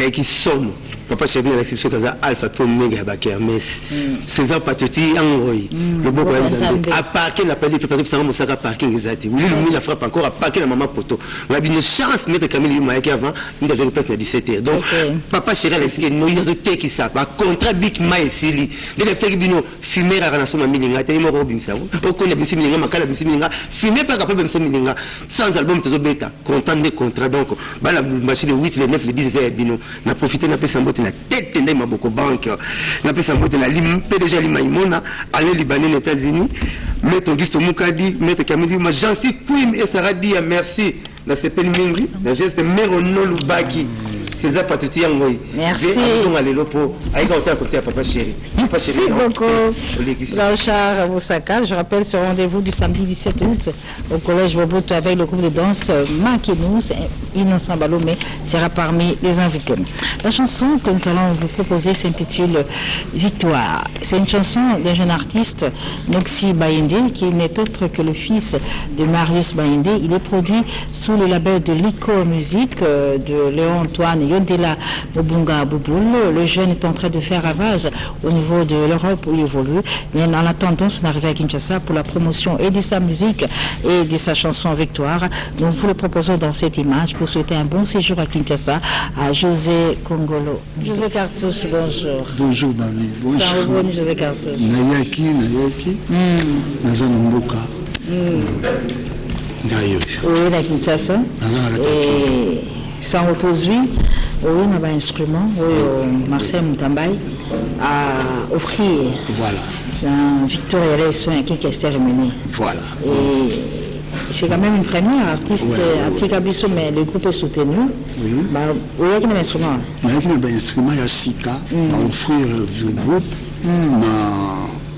et qui somme. Papa Chéri, l'exception de Alpha pour Mega Kermesse. César Patoti, Angoy. Le beau à parquer la peine de préparation que ça va me parking exact. Oui, lui, la frappe encore à parquer la maman poto. On a une chance de mettre Camille Yumaïki avant, nous avons une place de 17h. Donc, Papa Chéri, l'exception, nous avons été qui ça. Contrat Big Maïsili. De l'exception, nous fumer à Ranasoma Milinga, Taïmo Robinson. Au Kona Bissi Milinga, Makala Bissi Milinga, fumer par rapport à Bissi Milinga. Sans album, tu as bêta. Content des contrats. Donc, la machine de 8, le 9, le 10, Bino. On a profité de la paix la tête de Maboko Banque, la paix de la Lim, PDG Limaïmona, Alain Libanais, les États-Unis, Maître Auguste Moukadi, Maître Camille, j'en suis Kouim et Saradi, merci, la CPL Mingri, la geste Merono Lubaki. César Patouti Angoy. Merci. Merci beaucoup. Blanchard Moussaka. Je rappelle ce rendez-vous du samedi 17 août au collège Boboto avec le groupe de danse Makinous, Innocent Balomé sera parmi les invités. La chanson que nous allons vous proposer s'intitule Victoire. C'est une chanson d'un jeune artiste, Noxy Baïndé, qui n'est autre que le fils de Marius Baïndé. Il est produit sous le label de Lico Musique de Léon Antoine Yondela Obunga Bouboul. Le jeune est en train de faire ravage au niveau de l'Europe où il évolue. Mais en attendant son arrivée à Kinshasa pour la promotion et de sa musique et de sa chanson Victoire, nous vous le proposons dans cette image pour souhaiter un bon séjour à Kinshasa à José Congolo. José Cartouche, bonjour. Bonjour, Babi. Bonjour. Ça revenue, José Cartouche. Nayaki. Nazanamboka. Oui, à Kinshasa. Et sans autosui, oui, on a un instrument, Marcel Moutambaye a offert. Voilà. Un Victoria Leson qui est terminé. Voilà. Et c'est quand même une première artiste, Atikabiso, mais le groupe est soutenu. Oui. Il y a un instrument. Il y a un instrument, il y a Sika, à offrir le groupe.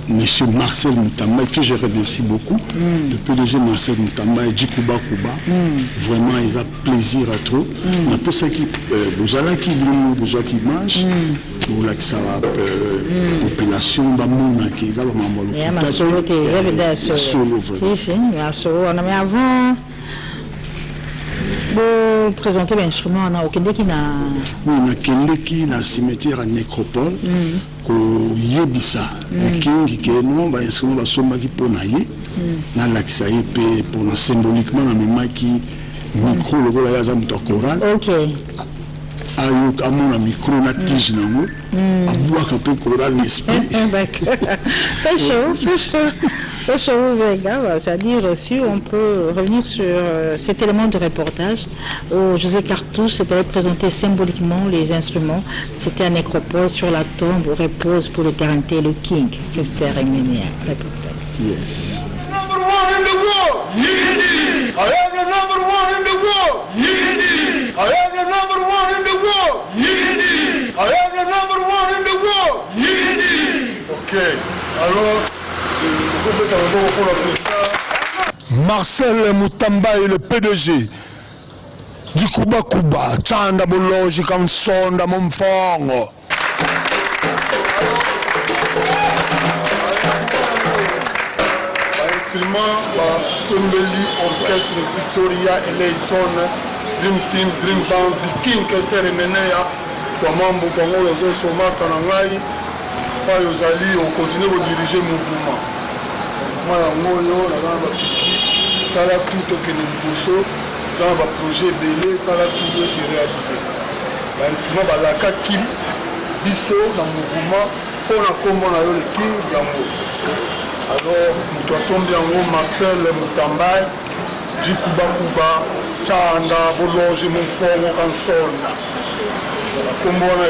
Monsieur Marcel Moutamba, que je remercie beaucoup, le PDG Marcel Moutamba et Djikuba Kuba, vraiment ils ont plaisir à trop. On a peu ça qui vous allez qui besoin qui mange, pour la population bamona qui va m'envoyer. Et ma solo t'es solo. Si si, ma solo on a mis avant. Pour présenter l'instrument, on a aucun qui n'a. Oui, on a Kendeki, la cimetière à Nécropole, qu'on yébissa. Mais qui est non, bah, instrument va sommer qui pour naïe. N'a l'accès pour la symboliquement la même qui micro le voilà ya zamuto choral. Ok. Ayuk à mon micro na tige nango. À boire un peu choral l'esprit. D'accord. Fait chaud, c'est-à-dire aussi on peut revenir sur cet élément de reportage où José Cartouche s'était présenté symboliquement les instruments. C'était à Nécropole sur la tombe où repose pour l'éternité le King. C'était un reportage. Yes. Number one in the world. Yidi. I am the number one in the world. Yidi. I am the number one in the world. Yidi. I am the number one in the world. Yidi. Okay. Marcel Mutamba est le PDG du Kuba Kuba, Chanda Boloji Kansonda Momfongo. Instrument Sombeli Orchestre Victoria Eleison Dream Team Dream Band The King Kester Emenea kwa mambo kwa ngolo zoso master na ngai pa yozali on continue de diriger mouvement ya moyo na ba piki sala tout que nous bosso ça va projet belé sala tout doit se réaliser ba instrument ba la Kim biso na mouvement pour na kombo na yo le King ya moyo. Alors, nous sommes bien Marcel Mutamba, du Kuba Kuba, Chanda, Bologe, mon fond, mon canson. Comme on a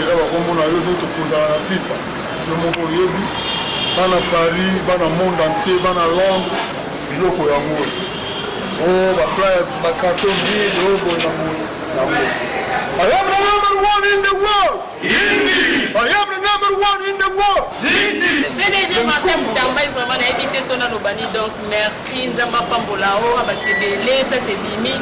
eu d'autres choses à la pipe. Le monde est dans Paris, dans le monde entier, dans Londres, il faut y avoir. Oh, la playa, la carton vide, oh, I am the number one in the world. I am the number one in the world. PDG Marcel Mutamba vraiment a invité son alobani donc merci Nzamba Pambolao abatebele place Bimi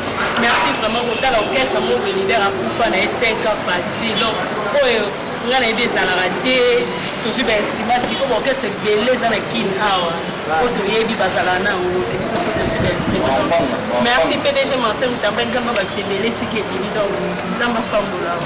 merci vraiment pour l'orchestre mon leader à Koufa na 5 ans passé donc on a aidé ça la raté tout ce instrument si comme orchestre belé ça na kin awa auto yebi bazala na o et c'est ce que tout ce instrument merci PDG Marcel Mutamba Nzamba abatebele c'est que Bimi donc Nzamba Pambolao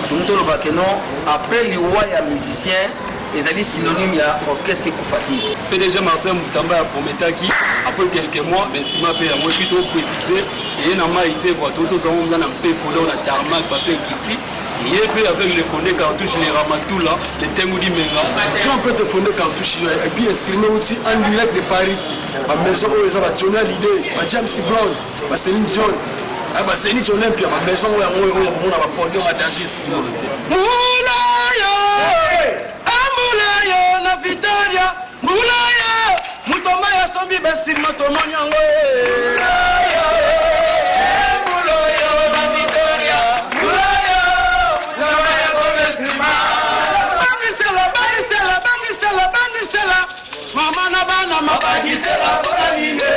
tout le bakenon après les rois et musiciens les alliés synonymes à orchestre Koufati. PDG Marcel Mutamba a prometaki après quelques mois, mais si ma paix a moins plutôt précisé, et n'a pas été voir tout ce monde dans un peu pour la tarmac, papier kitty, et puis avec les fondés cartouches, les ramatoula, les temoudi menga. Quand on peut te fonder cartouches, et puis un aussi en direct de Paris, la maison où ils ont Johnny Hallyday, James Brown, Céline Dion, Céline Dion, puis la maison où on a podium à danger. Mulayo na Victoria, Mulayo, Mutoma ya sombi besi matomo nyango. Mulayo na Victoria, Mulayo, Mutoma ya sombi besi Bangisela, mama na bana mabangisela bona nine.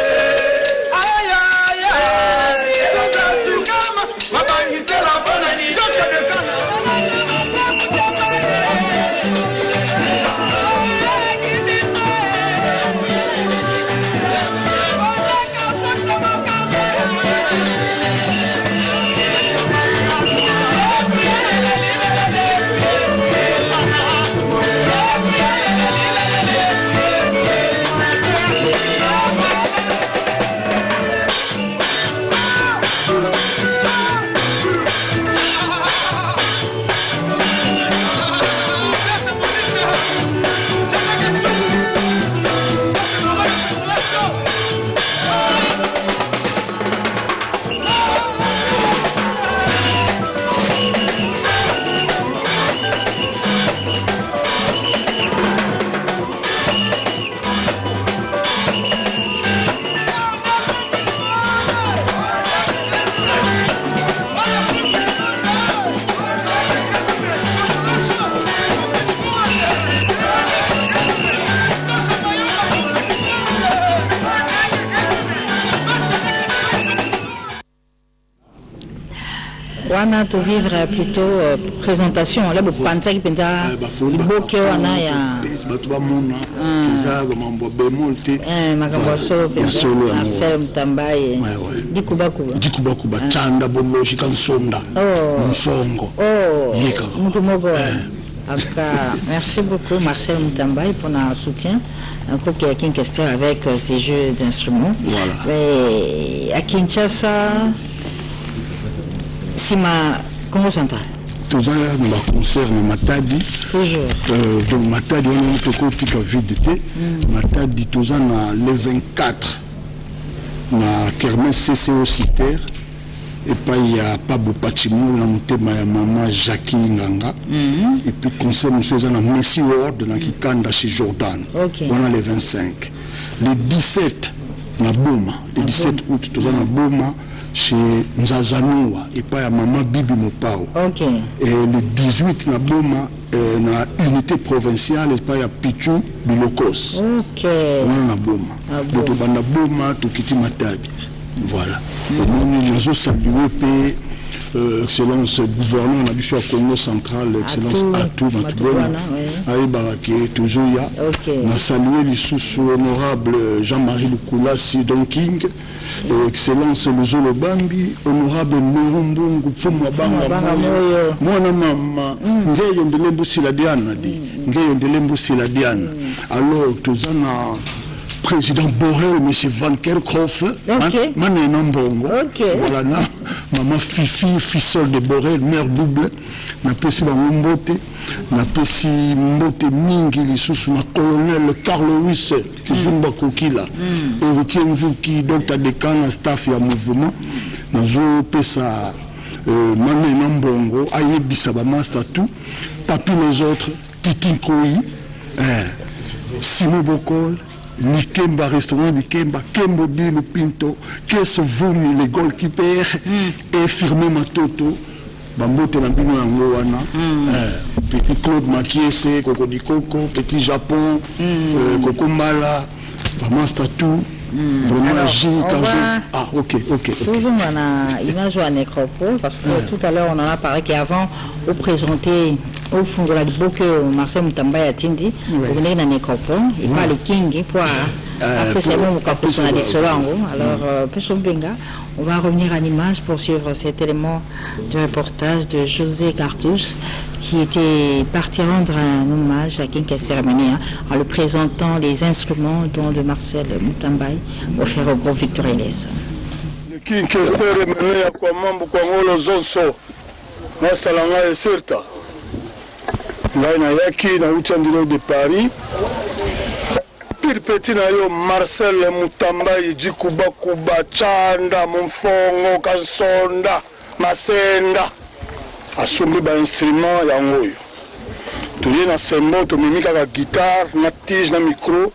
Ay, sasa sukama, mabangisela bona nine. Joka bekana. Wana to vivre plutôt présentation là bu panza qui penza liboke wana ya bato ba mona kiza ba mambo bemolte makambo solo Marcel Mutamba dikuba kuba Chanda Boloji Kansonda Mfongo yeka mutu moko aka merci beaucoup Marcel Mutamba pour notre soutien un groupe qui a King Kester avec ses jeux d'instruments et à Kinshasa Sima Congo Central. Toujours dans le concert de Matadi. Toujours. Donc Matadi, on a un côté qui a vu d'été. Matadi, toujours le 24. Na Kermesse CCO Citer. Et puis il y a Pablo Pachimou, la montée de ma maman Jackie Nganga. Et puis concert, nous sommes à Messi Ward, dans Kikanda chez Jordan. On a le 25. Le 17, na Boma. Le 17 août, toujours na Boma. chez Nzazanoua et pas à maman Bibi Mopao. Ok. Et le 18 na Boma na unité provinciale et pas à Pichou Bilokos. Ok. Na Boma. Donc banda Boma to kiti matadi. Voilà. Nous avons salué excellence gouverneur na biso Congo central excellence Atou Matubona aïe barake toujours ya na salué les sous honorable Jean-Marie Lukulasi Don King excellence Luzolo Bambi honorable Murumbungu Fumwa Banga mwana mama ngeyo ndelembu sila Diana di ngeyo ndelembu sila Diana alors tozana président Borel, M. Van Kerkhoff, Mané Nambongo, voilà, maman Fifi, filleule de Borel, mère double, n'a pas si Mbote, n'a pas si Mbote Mingi, les sous ma colonel Carl Ruiz, qui Zumba Kokila, héritier Mvuki, docteur Dekan, staff et mouvement, n'a pas ça, Mané Nambongo, Ayebisa, master tout, papi les autres, Titi Koi, Simo Bokol, Nikemba restaurant Nikemba, Kembo Dino Pinto, Kess Voumi, les goalkeepers, et Firmé Matoto, Bambote Lambino Angoana, Petit Claude Makiese, Coco Di Coco, Petit Japon, Coco Mala, Maman Statou, vraiment J, ah, ok. Toujours on a image à Nécropole, parce que tout à l'heure on en a parlé qu'avant, on présentait au fond de la Boke, Marcel Mutamba a Tindi, on venait dans Nécropole, et pas le King, pour après c'est bon, on a des solango. Alors, on va revenir à l'image pour suivre cet élément de reportage de José Cartouche, qui était parti rendre un hommage à King Cérémonie en le présentant les instruments dont de Marcel Mutambaï offert au groupe Victoria Leso. Le King Cérémonie à Kwamambo Kwangolo Zonso, Masalanga et Sirta. Là, il y a Yaki, dans le de Paris. Petit nayo Marcel Mutambaï Djikuba Kuba Chanda Mfongo Kansonda Masenda asombi ba instrument yangoyo tuye na sembo to mimika ka guitare na tige na micro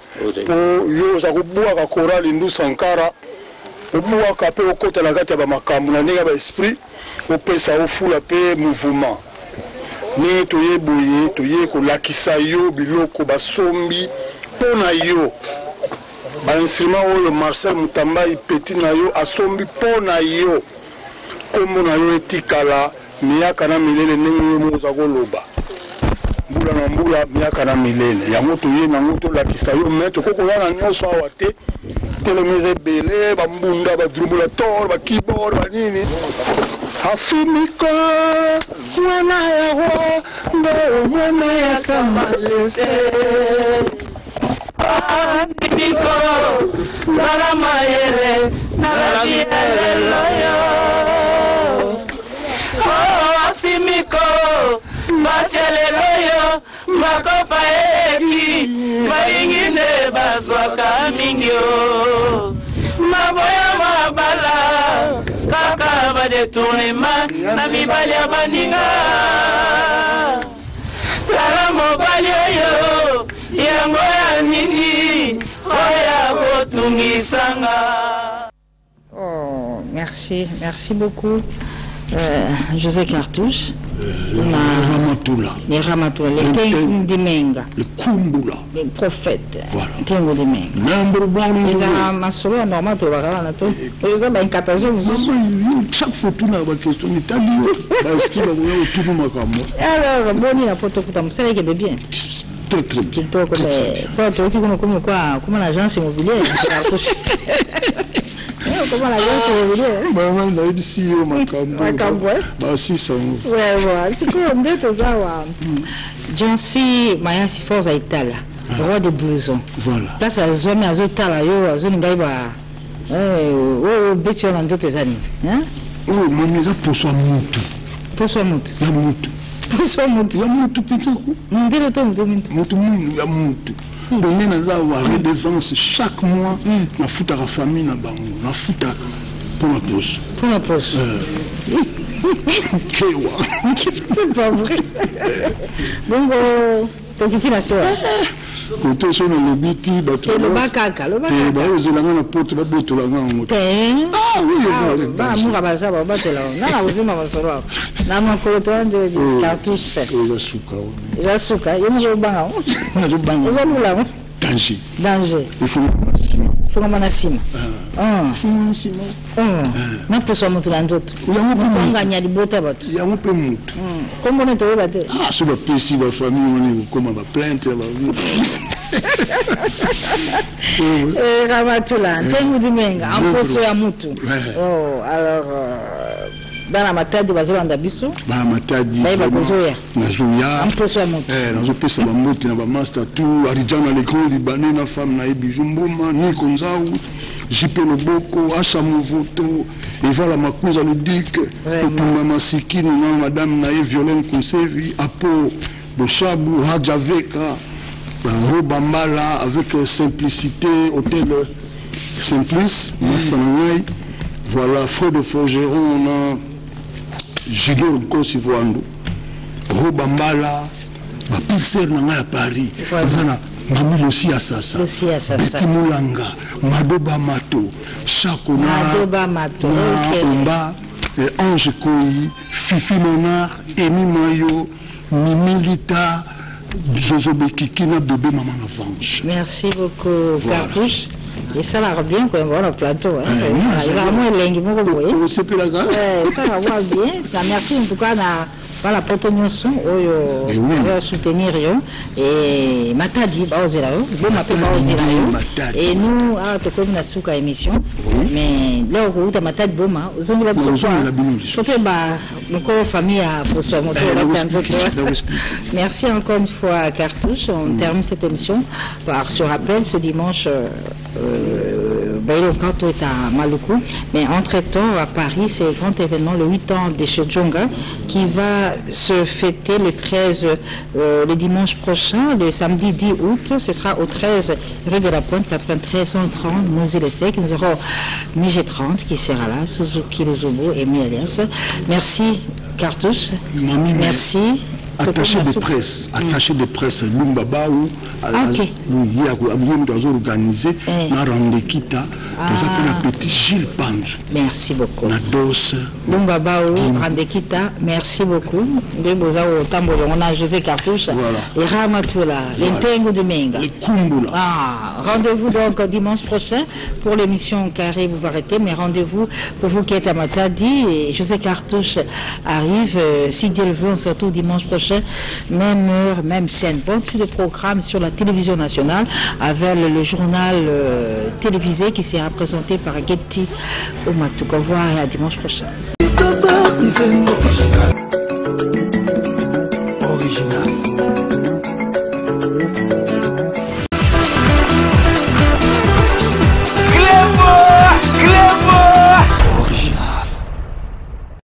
po yo za kubua ka chorale Ndu Sankara obua ka pe okota na kati ya ba makambo na ndenge ba esprit opesa ofula pe mouvement ni tuye boye tuye ko lakisa yo biloko basombi pona yo ba instrument oyo Marcel Mutambaï Petit na yo asombi pona yo kombo na yo etikala miyaka na milele ndenge moza koloba mbula na mbula miyaka na milele yango toye nango tolakisa yo me tokokoyana nyonso awa te telemese ebele bambunda badrumulator bakeyboard banini afimiko mwana ya roi nde mwana ya sa majesté Afimiko salama yele na la bielelo yo Afimiko maselelo yo makopa eki baingine baswaka mingi yo maboya mabala kaka badetournema na mibali ya baninga tala mobali oyo yango ya nini oya kotungisanga. Oh, merci beaucoup José Cartouche. Les Ramatoula, les Kendimenga, les Kumbula, les prophètes, voilà. Les Amasolo, normal, tu vas voir, les hommes ont catastrophe. Chaque fois, tu n'as pas question, mais t'as dit, alors, bon, il a pas tout le temps, c'est vrai qu'il est bien. Très bien. Comment l'agence immobilière comment l'agence immobilière c'est comme des tozawa Jansi Maya si force à Itala roi de blouson voilà place à zone à zotala yo à zone ngaiba betio na ndoto zani hein oh mamiza poswa mutu ya mutu pitako ndelo to mutu ya mutu donc nous avons redevance chaque mois na futaka famille na bango na futaka pour la poste c'est pas vrai donc tu quittes la soirée Côté sur le biti, le bakaka, le bakaka. Vous avez la porte, vous avez tout la gamme. Ah oui, bah, moi, bah, ça va, bah, c'est là. Non, vous avez ma soeur. Là, mon coloton de cartouche. Zasuka, il y a un banc. Il y a un banc. Danger. Danger. Il faut Manasima. Não pessoa muito lá dentro. Não ganha de botar bato. E não tem muito. Como não tem bater? Ah, sobre a pessoa, a família, como a planta, Ramatula, tem muito menga. A pessoa muito. Oh, alors. Bana matadi bazolanda biso bana matadi bazoya nazoya amposo moto nazopesa bamote na bamaster tout arijana les grands libanais na femme na ebijumbuma Niko Nzau JP Loboko Asha Movoto Eva la Makuza Ludik Otumba Masikini na madame na Violaine Konsevi Apo Boshabu Hadjaveka Robambala avec simplicité hôtel Simplice Mastanangai. Voilà, Fred de Forgeron, on a Gilles Kosivoando, Robambala, Pilser Nanga à Paris, Mamie aussi à Sassa, Betty Moulanga, Madoba Mato, Chakona, Omba, Ange Koyi, Fifi Monar, Emi Mayo, Mimi Lita, Jojo Bekikina, bébé Maman Avanche. Merci beaucoup, Cartouche. Et ça va bien quand on va au plateau. Ça va moins lingue, ça va bien. Merci en tout cas à la protonioson au soutenir et Matadi Baozelayo, bon m'appelle Baozelayo. Et nous à tout comme la souka émission. Mais là où tu Matadi Boma, aux hommes là surtout encore famille à François Moto. Merci encore une fois Cartouche. On termine cette émission par ce rappel ce dimanche. Quand est à Maluku, mais entre-temps à Paris, c'est le grand événement, le 8 ans des Chedjonga, qui va se fêter le dimanche prochain, le samedi 10 août. Ce sera au 13 rue de la Pointe, 93 130, Noisy-le-Sec. Nous aurons Mige 30 qui sera là, Suzuki Luzubu et Mialias. Merci Cartouche. Merci. Attaché de presse, Lumbabaou, nous avons organisé, nous avons appelé petit Gilles Panzou. Merci beaucoup. Nados. Lumbabaou, Randekita, merci beaucoup. De Bozao, Tambolo, on a José Cartouche, et Ramatula, l'Intengo de Menga. Rendez-vous donc dimanche prochain pour l'émission Carré, vous arrêtez, mais rendez-vous pour vous qui êtes à Matadi, et José Cartouche arrive, si Dieu le veut, on se retrouve dimanche prochain. Même heure, même chaîne. Bon suite de programme sur la télévision nationale avec le journal télévisé qui sera présenté par Getty Omatou. Au revoir et à dimanche prochain.